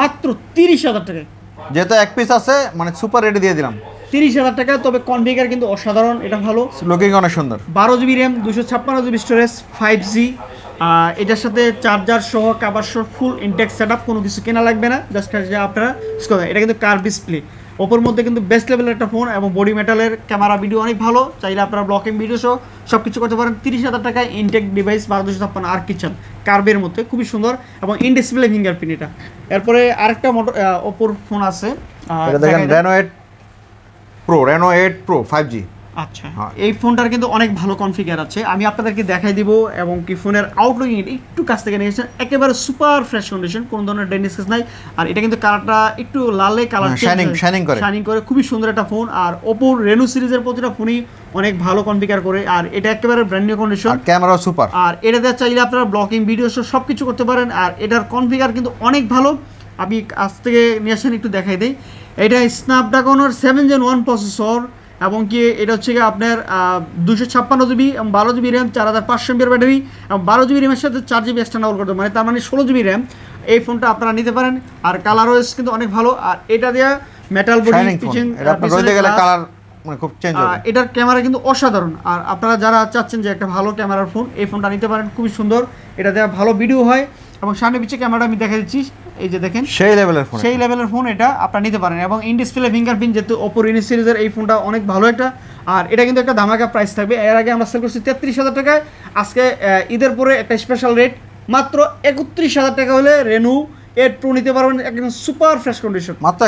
মাত্র 30,000 টাকায়। যেহেতু এক পিস আছে মানে সুপার রেটে দিয়ে দিলাম 30,000 টাকা। তবে কনফিগার কিন্তু অসাধারণ, এটা ভালো, লুকিং অনেক সুন্দর। 12 GB RAM, 256 GB storage, 5G। এটার সাথে চার্জার সহ কাভার সহ ফুল ইনটেক সেটআপ, কোনো কিছু কেনা লাগবে না, জাস্ট আপনারা এটা কিন্তু কার ডিসপ্লে। ওপোর মধ্যে কিন্তু বেস্ট লেভেলের একটা ফোন এবং বডি মেটালের ক্যামেরা ভিডিও অনেক ভালো, চাইলে আপনারা ব্লকিং ভিডিও সহ সব কিছু করতে পারেন। 30,000 টাকায় ইনটেক ডিভাইস 1256 আর কিচেন কার্ভের মধ্যে খুবই সুন্দর এবং ইন ডিসপ্লে ফিঙ্গারপ্রিন্ট এটা। এরপরে আরেকটা ওপোর ফোন আছে, এটা দেখেন Reno 8 Pro 5G। আচ্ছা, এই ফোনটার কিন্তু অনেক ভালো কনফিগার আছে, আমি আপনাদেরকে দেখাই দিব। এবং কি ফোনের আউটলুকিং একটু কাছ থেকে নিয়েছেন, একেবারে সুপার ফ্রেশ কন্ডিশন, কোনো ধরনের ড্যামেজ নাই। আর এটা কিন্তু কালারটা একটু লালে কালার শাইনিং করে, খুবই সুন্দর একটা ফোন। আর ওপো Reno সিরিজের প্রতিটা ফোনই অনেক ভালো কনফিগার করে, আর এটা একেবারে brand new condition, camera super. আর এটাতে চাইলে আপনারা ব্লকিং ভিডিও সব কিছু করতে পারেন। আর এটার কনফিগার কিন্তু অনেক ভালো, আমি আজ থেকে নিয়ে আসেন একটু দেখাই দিই। এটা স্ন্যাপড্রাগনের 7 Gen 1 প্রসেসর এবং কি এটা হচ্ছে কি আপনার 256 জিবি এবং 12 জিবি র্যাম, 4500 mAh ব্যাটারি এবং 12 জিবি র্যামের সাথে 4 জিবি এক্সটার্নাল করতে মানে তার মানে 16 জিবি র্যাম। এই ফোনটা আপনারা নিতে পারেন। আর কালার ওয়েস কিন্তু অনেক ভালো, আর এটা দেয়া মেটাল বডি পিছন কালার মানে খুব চেঞ্জ হবে। এটার ক্যামেরা কিন্তু অসাধারণ। আর আপনারা যারা চাচ্ছেন যে একটা ভালো ক্যামেরার ফোন, এই ফোনটা নিতে পারেন, খুবই সুন্দর। এটা দেওয়া ভালো ভিডিও হয় এবং সামনে পিছিয়ে ক্যামেরাটা আমি দেখা দিচ্ছি, এই যে দেখেন সেই লেভেলের ফোন এটা আপনারা নিতে পারেন। এবং ইন ডিসপ্লে ফিঙ্গারপ্রিন্ট, যেহেতু ওপো Reno সিরিজের এই ফোনটা অনেক ভালো একটা। আর এটা কিন্তু একটা ধামাকা প্রাইস থাকবে। এর আগে আমরা সেল করছি 33,000 টাকায়, আজকে ঈদের পরে একটা স্পেশাল রেট মাত্র 31,000 টাকা হলে Reno 8 Pro নিতে পারবেন, একদম সুপার ফ্রেশ কন্ডিশন, মাত্র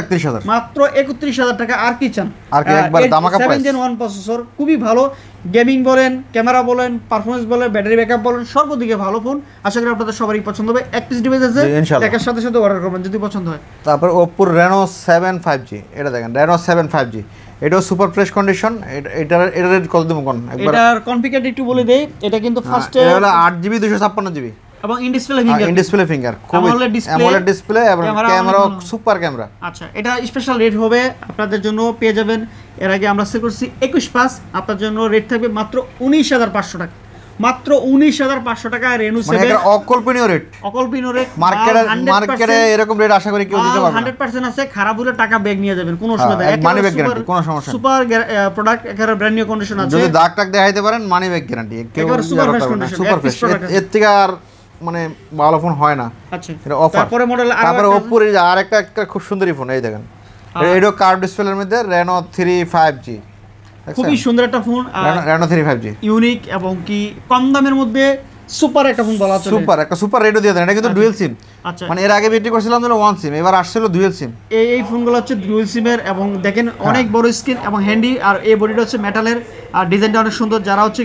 31,000 টাকা। আর কি চান? আর কি একবার ধামাকা প্রাইস। 7 Gen 1 প্রসেসর, খুবই ভালো, গেমিং বলেন, ক্যামেরা বলেন, পারফরম্যান্স বলেন, ব্যাটারি ব্যাকআপ বলেন, সর্বদিকে ভালো ফোন। আশা করি আপনাদের সবারই পছন্দ হবে। এক পিস ডিভাইস আছে, একের সাথে সাথে অর্ডার করবেন যদি পছন্দ হয়। তারপর ওপো Reno 7 5G, এটা দেখেন Reno 7 5G, এটাও সুপার ফ্রেশ কন্ডিশন। এটার রেট কত দেব কোন একবার? এটার কনফিগার একটু বলে দেই। এটা কিন্তু ফার্স্টে এটা হলো 8GB 256GB এবং in display finger AMOLED display এবং ক্যামেরা সুপার ক্যামেরা। আচ্ছা, এটা স্পেশাল রেট হবে আপনাদের জন্য, পেয়ে যাবেন। এর আগে আমরা সেল করছি 21,500, আপনার জন্য রেট থাকবে মাত্র 19,500 টাকা, মাত্র 19,500 টাকা। Reno 7 মানে এটা অকল্পনীয় রেট মার্কেটে এরকম রেট আশা করি কেউ দিতে পারবে না। 100% আছে, খারাপ হলে টাকা ব্যাক নিয়ে যাবেন, কোনো অসুবিধা নেই, মানি ব্যাক গ্যারান্টি, কোনো সমস্যা নেই। সুপার প্রোডাক্ট, একেবারে ব্র্যান্ড নিউ কন্ডিশন আছে, যদি দাগ টাক দেখাইতে পারেন মানি ব্যাক গ্যারান্টি, কেউ সুপার ফ্রেশ। এর থেকে আর মানে ভালো ফোন হয় না। আচ্ছা, এটা অফার। তারপরে ওপো এর আরেকটা খুব সুন্দর ফোন, এই দেখেন, এটা কার্ভ ডিসপ্লের মধ্যে Reno 3 5G, খুবই সুন্দর একটা ফোন। Reno 3 5G ইউনিক এবং কি কম দামের মধ্যে সুপার একটা ফোন বলা চলে। একটা সুপার রেটও দিয়ে দেন। এটা কিন্তু ডুয়াল সিম। আচ্ছা, মানে এর আগে বিক্রি করছিলাম যেন ওয়ান সিম, এবার আসছিল ডুয়াল সিম। এই ফোনগুলো হচ্ছে ডুয়াল সিমের এবং দেখেন অনেক বড় স্ক্রিন এবং হ্যান্ডি। আর এই বডিটা হচ্ছে মেটালের, আর ডিজাইনটা অনেক সুন্দর। যারা হচ্ছে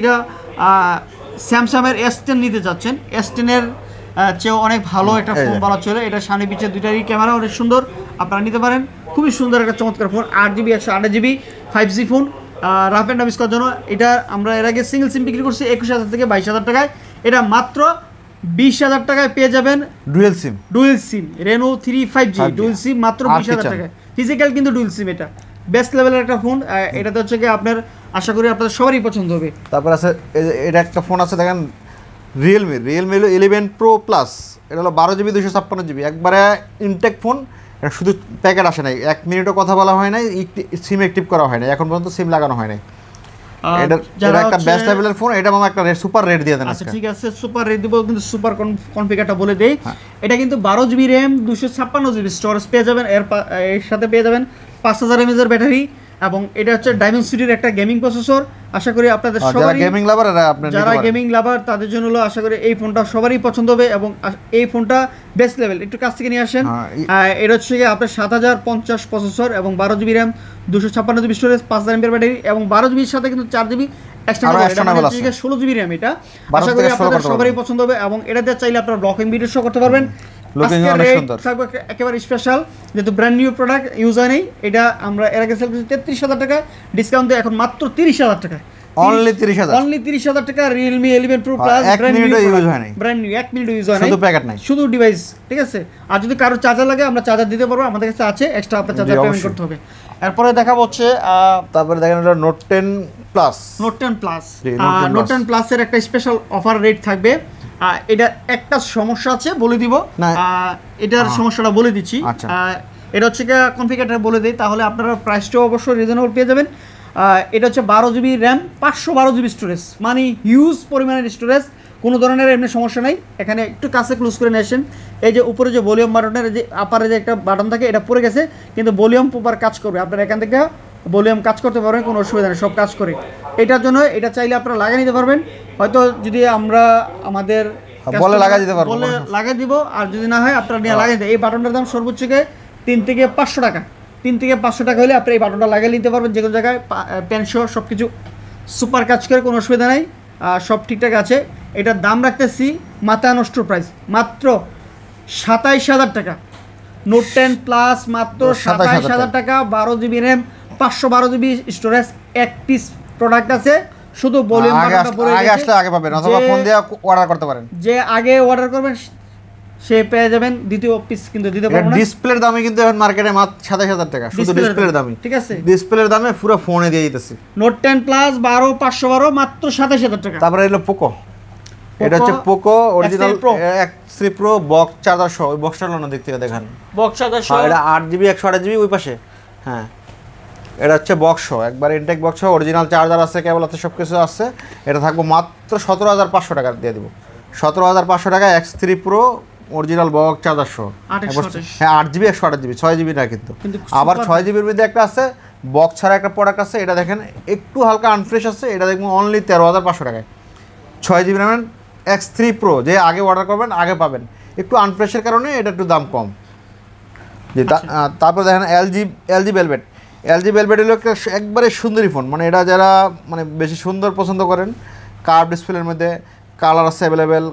স্যামসাং এর S10 নিতে যাচ্ছেন, S10 এর চেয়েও অনেক ভালো একটা ফোন বলা চলে। এটা সামনে পিছে দুইটারই ক্যামেরা অনেক সুন্দর, আপনারা নিতে পারেন। খুবই সুন্দর একটা চমৎকার phone, 8GB 128GB 5G phone. Rough and tough করার জন্য এটা আমরা এর আগে সিঙ্গেল সিম বিক্রি করছি 21,000 থেকে 22,000 টাকায়। এটা মাত্র 20,000 টাকায় পেয়ে যাবেন ডুয়েল সিম Reno 3 5G ডুয়েল সিম, মাত্র 20,000 টাকায়। ফিজিক্যাল কিন্তু ডুয়েল সিম, এটা বেস্ট লেভেলের একটা ফোন। এটাতে হচ্ছে কি আপনার, আশা করি আপনাদের সবারই পছন্দ হবে। তারপর আছে এটা একটা ফোন আছে দেখেন, Realme 11 Pro Plus, এটা হলো 12GB 256GB, একবারে ইনটেক ফোন। এটা শুধু প্যাকেট আসে নাই, 1 মিনিটও কথা বলা হয় নাই, সিম অ্যাক্টিভ করা হয় নাই, এখন পর্যন্ত সিম লাগানো হয় নাই। এটা একটা বেস্ট লেভেলের ফোন, এটা মামা একটা সুপার রেট দিয়ে দেন। আচ্ছা ঠিক আছে, সুপার রেট দিব, কিন্তু সুপার কনফিগারটা বলে দেই। এটা কিন্তু 12GB RAM 256GB স্টোরেজ পেয়ে যাবেন, এর সাথে পেয়ে যাবেন 5000 mAh এর ব্যাটারি এবং এটা হচ্ছে ডাইমেনসিটির একটা গেমিং প্রসেসর। আশা করি আপনাদের সবারই, যারা গেমিং লাভার তাদের জন্য হলো, আশা করি এই ফোনটা সবারই পছন্দ হবে এবং এই ফোনটা বেস্ট লেভেল। একটু কাছ থেকে নিয়ে আসেন। এটা হচ্ছে আপনার 7050 প্রসেসর এবং 12GB RAM 256GB storage, 5000 mAh battery এবং 12GB এর সাথে কিন্তু 4GB এক্সটার্নাল, 16GB RAM। এটা আশা করি আপনাদের সবারই পছন্দ হবে এবং এটা দিয়ে চাইলে আপনারা ব্লকিং ভিডিও শো করতে পারবেন, লুকিং অনেক সুন্দর থাকবে একেবারে স্পেশাল, যেহেতু ব্র্যান্ড নিউ প্রোডাক্ট ইউজ হয় নাই। এটা আমরা এর আগে সেল করেছি 33,000 টাকা, ডিসকাউন্ট দিয়ে এখন মাত্র 30,000 টাকা, অনলি 30,000 টাকা। Realme 11 Pro Plus brand new use হয় নাই, ব্র্যান্ড নিউ 1 মিনিট ইউজ হয় নাই, শুধু প্যাকেট নাই, শুধু ডিভাইস, ঠিক আছে। আর যদি কারো চার্জার লাগে আমরা চার্জার দিতে পারবো, আমাদের কাছে আছে, এক্সট্রা আপনার চার্জার পেমেন্ট করতে হবে। এরপরে দেখাবো হচ্ছে তারপরে দেখেন এটা note 10 plus, note 10 plus. Note 10 plus এর একটা স্পেশাল অফার রেট থাকবে। এটা একটা সমস্যা আছে বলে দিব, এটার সমস্যাটা বলে দিচ্ছি। এটা হচ্ছে কনফিগারেটর বলে দেই, তাহলে আপনারা প্রাইসটাও অবশ্যই রিজনেবল পেয়ে যাবেন। এটা হচ্ছে 12 জিবি র্যাম, 512 জিবি স্টোরেজ, মানে হিউজ পরিমাণের স্টোরেজ, কোনো ধরনের এমনি সমস্যা নাই। এখানে একটু কাছে ক্লোজ করে নিয়ে আসেন, এই যে উপরে যে ভলিউম বাটনের যে আপারে যে একটা বাটন থাকে এটা পড়ে গেছে, কিন্তু ভলিউম প্রপার কাজ করবে, আপনারা এখান থেকে ভলিউম কাজ করতে পারবেন, কোনো অসুবিধা নেই, সব কাজ করে। এটার জন্য এটা চাইলে আপনারা লাগিয়ে নিতে পারবেন, হয়তো যদি আমরা আমাদের বলে লাগিয়ে দিতে পারবো, বলে লাগিয়ে দিব, আর যদি না হয় আপনারা নিয়ে লাগিয়ে দিতে। এই বাটনটার দাম সর্বোচ্চ 3 থেকে 500 টাকা, 3 থেকে 500 টাকা হলে আপনি এই বাটনটা লাগিয়ে নিতে পারবেন, যে কোনো জায়গায় পেনশো সব কিছু সুপার কাজ করে, কোনো অসুবিধা নাই, সব ঠিকঠাক আছে। এটার দাম রাখতেছি মাথা নষ্ট প্রাইস, মাত্র 27,000 টাকা। নোট 10 প্লাস মাত্র 27,000 টাকা, 12 জিবি র্যাম, 512 জিবি স্টোরেজ, এক পিস প্রোডাক্ট আছে, শুধু ভলিউম বাটনটা পড়ে আগে আসলে আগে পাবেন, অথবা ফোন দিয়ে অর্ডার করতে পারেন, যে আগে অর্ডার করবেন সে পেয়ে যাবেন, দ্বিতীয় পিস কিন্তু দিতে পারবো না। ডিসপ্লের দামে কিন্তু এখন মার্কেটে মাত্র 27,000 টাকা, শুধু ডিসপ্লের দামে, ঠিক আছে, ডিসপ্লের দামে পুরো ফোনে দিয়ে দিতেছি। নোট 10 প্লাস 12 512 মাত্র 27,000 টাকা। তারপরে এলো পোকো, এটা হচ্ছে Poco original X3 Pro box charger সহ, ওই বক্সটা না দিক থেকে দেখেন, বক্স চার্জার সহ, এটা 8GB 128GB ওই পাশে, হ্যাঁ এটা হচ্ছে বক্স সহ, একবার ইনটেক বক্স সহ, অরিজিনাল চার্জার আছে, কেবল আছে, সব কিছু আছে। এটা থাকবো মাত্র 17,500 টাকা দিয়ে দিব, 17,500 টাকা X3 Pro original box charger সহ। হ্যাঁ 8GB 128GB, 6GB না কিন্তু। আবার 6GBর মধ্যে একটা আছে বক্স ছাড়া একটা প্রোডাক্ট আছে, এটা দেখেন একটু হালকা আনফ্রেশ আছে, এটা দেখবো অনলি 13,500 টাকায়, 6GB র্যাম X3 Pro, যে আগে অর্ডার করবেন আগে পাবেন, একটু আনফ্রেশের কারণে এটা একটু দাম কম। যে তারপর দেখেন এলজি ভেলভেট হলো একবারে সুন্দরী ফোন, মানে এটা যারা মানে বেশি সুন্দর পছন্দ করেন, কার্ভ ডিসপ্লের মধ্যে কালার আছে অ্যাভেলেবেল,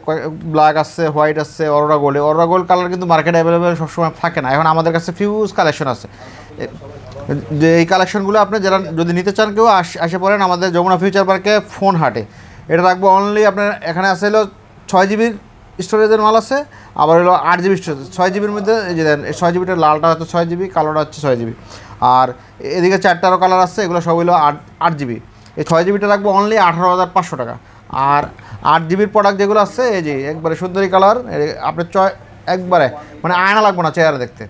ব্ল্যাক আছে, হোয়াইট আছে, অরোরা গোল্ড কালার কিন্তু মার্কেটে অ্যাভেলেবেল সবসময় থাকে না, এখন আমাদের কাছে ফিউজ কালেকশন আছে, যে এই কালেকশনগুলো আপনি যারা যদি নিতে চান কেউ আসে পড়েন আমাদের যমুনা ফিউচার পার্কে ফোন হাটে। এটা রাখবো অনলি আপনার, এখানে আছে হলো 6GB স্টোরেজের মাল আছে, আবার হলো 8GB স্টোরেজ, 6GBর মধ্যে এই যে দেন 6GBটা লালটা হচ্ছে 6GB, কালোটা হচ্ছে 6GB, আর এদিকে 4টারও কালার আছে, এগুলো সব হলো 8GB। এই 6GBটা রাখবো অনলি 18,500 টাকা। আর 8GBর প্রোডাক্ট যেগুলো আছে এই যে একবারে সুন্দরী কালার, আপনার একবারে মানে আয়না লাগবো না চেহারা দেখতে,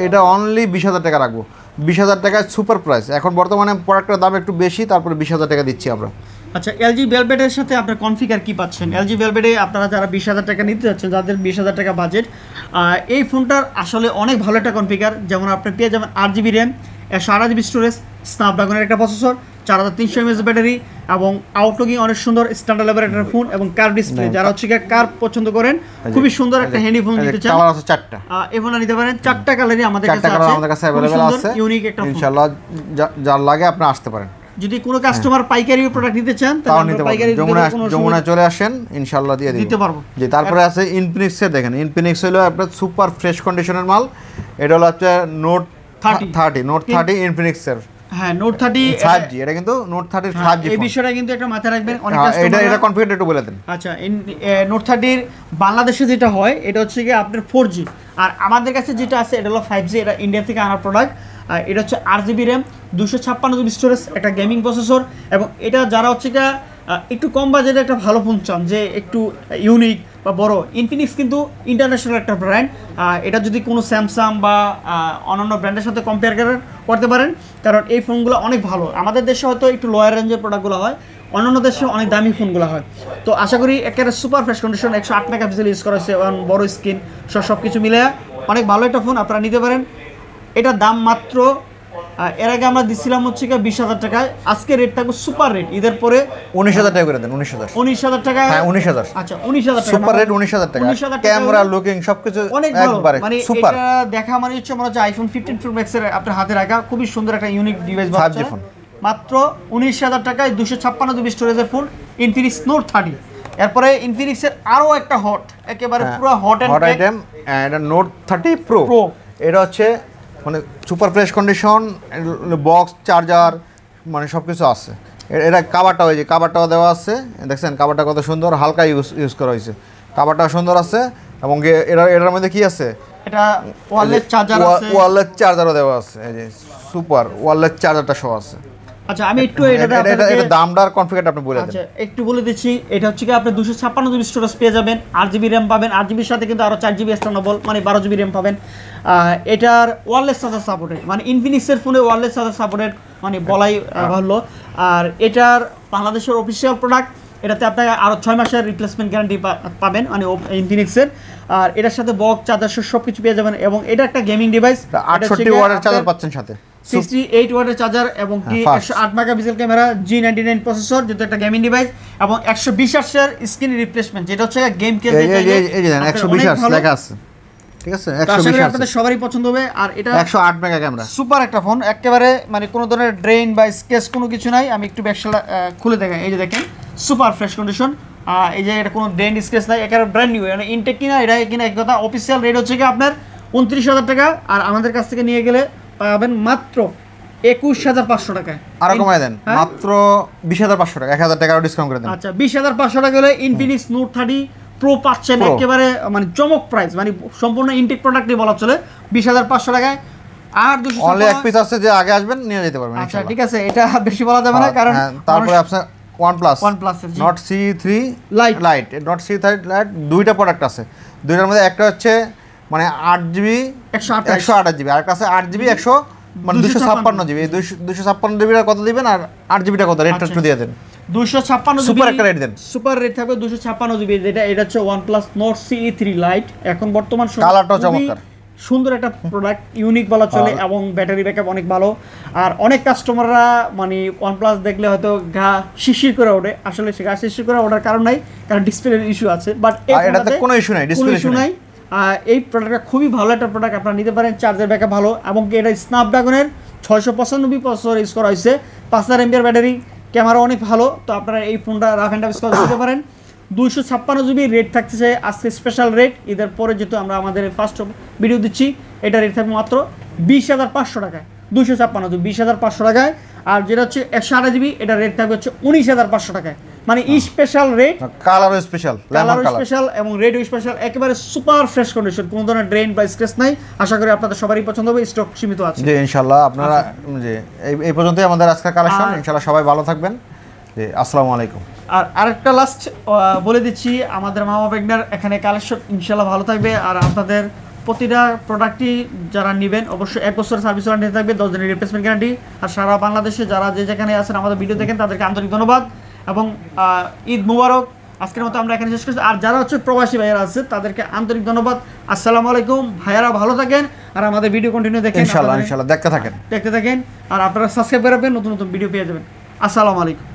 এটা অনলি 20,000 টাকা রাখবো, 20,000 টাকায় সুপার প্রাইস। এখন বর্তমানে প্রোডাক্টের দাম একটু বেশি, তারপরে 20,000 টাকা দিচ্ছি আমরা। আচ্ছা, এলজি ভেলভেটের সাথে আপনার কনফিগার কি পাচ্ছেন? এলজি ভেলভেটে আপনারা যারা 20,000 টাকা নিতে যাচ্ছেন, যাদের 20,000 টাকা বাজেট, এই ফোনটার আসলে অনেক ভালো একটা কনফিগার, যেমন আপনি পেয়ে যাবেন 8GB র্যাম, 128GB স্টোরেজ, স্ন্যাপড্রাগনের একটা প্রসেসর, 4300 mAh ব্যাটারি, এবং আউটলুকিং অনেক সুন্দর, স্ট্যান্ডার্ড লেভেলের একটা ফোন, এবং কার্ভ ডিসপ্লে, যারা হচ্ছে কার্ভ পছন্দ করেন, খুবই সুন্দর একটা হ্যান্ডি ফোন নিতে চান, কালার আছে 4টা, এই ফোনটা নিতে পারেন, 4টা কালারই আমাদের কাছে আছে, আমাদের কাছে अवेलेबल আছে, ইউনিক একটা ফোন, ইনশাআল্লাহ যার লাগে আপনি আসতে পারেন। যদি কোনো কাস্টমার পাইকারি প্রোডাক্ট নিতে চান তাহলে পাইকারি যমুনা চলে আসেন, ইনশাআল্লাহ দিয়ে দিতে পারবো। জি, তারপরে আছে ইনফিনিক্সের, দেখেন ইনফিনিক্স হলো আপনার সুপার ফ্রেশ কন্ডিশনের মাল, এটা হলো আপনার নোট 30 ইনফিনিক্সের, হ্যাঁ নোট 30 5G, এটা কিন্তু নোট 30 5G। এই বিষয়টা কিন্তু একটা মাথায় রাখবেন, অনেক কাস্টমার এটা কনফিগার একটু বলে দেন। আচ্ছা, নোট 30 বাংলাদেশে যেটা হয় এটা হচ্ছে কি আপনার 4G, আর আমাদের কাছে যেটা আছে এটা হলো 5G, এটা ইন্ডিয়া থেকে আনা প্রোডাক্ট। এটা হচ্ছে 8GB র্যাম, 256GB স্টোরেজ, একটা গেমিং প্রসেসর, এবং এটা যারা হচ্ছে কি একটু কম বাজেটে একটা ভালো ফোন চান, যে একটু ইউনিক বা বড়, ইনফিনিক্স কিন্তু ইন্টারন্যাশনাল একটা ব্র্যান্ড, এটা যদি কোনো স্যামসাং বা অন্যান্য ব্র্যান্ডের সাথে কম্পেয়ার করতে পারেন, কারণ এই ফোনগুলো অনেক ভালো। আমাদের দেশে হয়তো একটু লোয়ার রেঞ্জের প্রোডাক্টগুলো হয়, অন্যান্য দেশে অনেক দামি ফোনগুলো হয়। তো আশা করি একেবারে super fresh condition, 108 megapixel use করা হয়েছে, বড় স্ক্রিন, সব কিছু মিলে অনেক ভালো একটা ফোন, আপনারা নিতে পারেন। এটার দাম মাত্র, এর আগে আমরা দিচ্ছিলাম হচ্ছে 20,000 টাকায়, আজকে রেট থাকবে সুপার রেট, ঈদের পরে 19,000 টাকা করে দেন। 19,000 টাকা, হ্যাঁ 19,000, আচ্ছা 19,000 টাকা সুপার রেট, 19,000 টাকা, ক্যামেরা লুকিং সবকিছু অনেক ভালো, মানে সুপার। এটা দেখা মানে হচ্ছে মনে হচ্ছে আইফোন 15 Pro Max এর আপনার হাতে রাখা, খুবই সুন্দর একটা ইউনিক ডিভাইস, 5G ফোন, মাত্র 19,000 টাকায় 256GB স্টোরেজের ফোন, ইনফিনিক্স নোট 30। এরপরে ইনফিনিক্সের আরো একটা হট, একেবারে পুরো হট আইটেম, এটা নোট 30 প্রো। এটা হচ্ছে মানে super fresh condition, box charger মানে সব কিছু আছে। এটা কাভারটা, ওই যে কাভারটাও দেওয়া আছে, দেখছেন কাভারটা কত সুন্দর, হালকা ইউজ করা হয়েছে, কাভারটা সুন্দর আছে। এবং এটার মধ্যে কি আছে, এটা ওয়্যারলেস চার্জার আছে, ওয়্যারলেস চার্জারও দেওয়া আছে, এই যে সুপার ওয়্যারলেস চার্জারটা সহ আছে। আচ্ছা আমি একটু এটা দামদার কনফিগারটা আপনি বলে দেন। আচ্ছা একটু বলে দিচ্ছি, এটা হচ্ছে কি আপনি 256 জিবি স্টোরেজ পেয়ে যাবেন, 8 জিবি র্যাম পাবেন, 8 জিবির সাথে কিন্তু আরো 4 জিবি এক্সটার্নাল মানে 12 জিবি র্যাম পাবেন। এটার ওয়্যারলেস চার্জার সাপোর্টেড, মানে ইনফিনিক্সের ফোনে ওয়্যারলেস চার্জার সাপোর্টেড মানে বলাই ভালো। আর এটার বাংলাদেশের অফিসিয়াল প্রোডাক্ট, এটাতে আপনাকে আরো 6 মাসের রিপ্লেসমেন্ট গ্যারান্টি পাবেন মানে ইনফিনিক্সের। আর এটার সাথে বক্স চার্জার সব কিছু পেয়ে যাবেন। এবং এটা একটা গেমিং ডিভাইস, 68 ওয়াটের চার্জার পাচ্ছেন সাথে, 68 ওয়াটের চার্জার এবং কি 108 মেগাপিক্সেল ক্যামেরা, G99 প্রসেসর, যেটা একটা গেমিং ডিভাইস, এবং 120 হার্টজের স্ক্রিন রিপ্লেসমেন্ট, যেটা হচ্ছে গেম খেলতে চাইলে এই যে 120 হার্টজ লেখা আছে, ঠিক আছে 120 হার্টজ, আপনাদের সবারই পছন্দ হবে। আর এটা 108 মেগা ক্যামেরা, সুপার একটা ফোন, একেবারে মানে কোনো ধরনের ড্রেন বা স্কেচ কোনো কিছু নাই। আমি একটু ব্যাকশালা খুলে দেখাই, এই যে দেখেন সুপার ফ্রেশ কন্ডিশন, এই যে এটা কোনো ড্রেন স্কেচ নাই, একেবারে ব্র্যান্ড নিউ, মানে ইনটেক কিনা এটা কিনা এক কথা। অফিসিয়াল রেট হচ্ছে কি আপনার 29,000 টাকা, আর আমাদের কাছ থেকে নিয়ে গেলে পাবেন মাত্র 21,500 টাকায়। আরো কমায় দেন, মাত্র 20,500 টাকা, 1,000 টাকা ডিসকাউন্ট করে দেন। আচ্ছা 20,500 টাকা হলে ইনফিনিক্স নোট 30 প্রো পাচ্ছেন, একেবারে মানে চমক প্রাইস, মানে সম্পূর্ণ ইনটেক প্রোডাক্টই বলা চলে, 20,500 টাকায়। আর 200 অনলি এক পিস আছে, যে আগে আসবেন নিয়ে যেতে পারবেন। আচ্ছা ঠিক আছে, এটা বেশি বলা যাবে না, কারণ তারপরে আপনার OnePlus Nord C3 Lite, Nord C3 Lite দুইটা প্রোডাক্ট আছে। দুইটার মধ্যে একটা হচ্ছে মানে 8GB 128GB, আর একটা আছে 8GB 100 মানে 256GB। 256GB কত দিবেন আর 8GBটা কত, রেটটা একটু দিয়ে দেন। 256 সুপার একটা রেট দেন, সুপার রেট থাকবে 256GB। এটা হচ্ছে OnePlus Nord CE3 Lite, এখন বর্তমান কালারটাও চমৎকার, সুন্দর একটা প্রোডাক্ট, ইউনিক বলা চলে, এবং ব্যাটারি ব্যাকআপ অনেক ভালো। আর অনেক কাস্টমাররা মানে OnePlus দেখলে হয়তো গা শিরশির করে ওঠে, আসলে সে গা শিরশির করে ওঠার কারণ নাই, কারণ ডিসপ্লের ইস্যু আছে, বাট এটাতে কোনো ইস্যু নাই, ডিসপ্লে ইস্যু নাই। এই প্রোডাক্টটা খুবই ভালো একটা প্রোডাক্ট, আপনারা নিতে পারেন। চার্জার ব্যাকআপ ভালো, এবং এটা স্ন্যাপড্রাগনের 695 প্রসেসর ইউজ করা হয়েছে, 5000 এমপিআর ব্যাটারি, ক্যামেরা অনেক ভালো। তো আপনারা এই ফোনটা রাফ অ্যান্ড টাফ ইউজ করতে পারেন। 256GB রেট থাকতেছে আজকে স্পেশাল রেট, ঈদের পরে যেহেতু আমরা আমাদের ফার্স্ট ভিডিও দিচ্ছি, এটা রেট থাকবে মাত্র 20,500 টাকায়। 256 20,500 টাকায়। আর যেটা হচ্ছে 128GB, এটা রেট থাকবে হচ্ছে 19,500 টাকায়, মানে স্পেশাল রেট, কালারও স্পেশাল, কালারও স্পেশাল এবং রেটও স্পেশাল, একেবারে সুপার ফ্রেশ কন্ডিশন, কোনো ধরনের ড্রেন বা স্ক্র্যাচ নাই। আশা করি আপনাদের সবারই পছন্দ হবে, স্টক সীমিত আছে। জি ইনশাআল্লাহ, আপনারা জি এই পর্যন্তই আমাদের আজকের কালেকশন। ইনশাআল্লাহ সবাই ভালো থাকবেন, জি আসসালামু আলাইকুম। আর আরেকটা লাস্ট বলে দিচ্ছি, আমাদের মামা ব্যাগনার এখানে কালেকশন ইনশাআল্লাহ ভালো থাকবে। আর আপনাদের প্রতিটা প্রোডাক্টই যারা নেবেন অবশ্যই 1 বছরের সার্ভিস ওয়ারেন্টি থাকবে, 10 দিনের রিপ্লেসমেন্ট গ্যারান্টি। আর সারা বাংলাদেশে যারা যে যেখানে আছেন আমাদের ভিডিও দেখেন, তাদেরকে আন্তরিক ধন্যবাদ এবং ঈদ মুবারক। আজকের মতো আমরা এখানে শেষ করছি। আর যারা হচ্ছে প্রবাসী ভাইয়ারা আছে, তাদেরকে আন্তরিক ধন্যবাদ। আসসালামু আলাইকুম। ভাইয়ারা ভালো থাকেন, আর আমাদের ভিডিও কন্টিনিউ দেখেন, ইনশাআল্লাহ দেখতে থাকেন। আর আপনারা সাবস্ক্রাইব করে রাখবেন, নতুন নতুন ভিডিও পেয়ে যাবেন। আসসালামু আলাইকুম।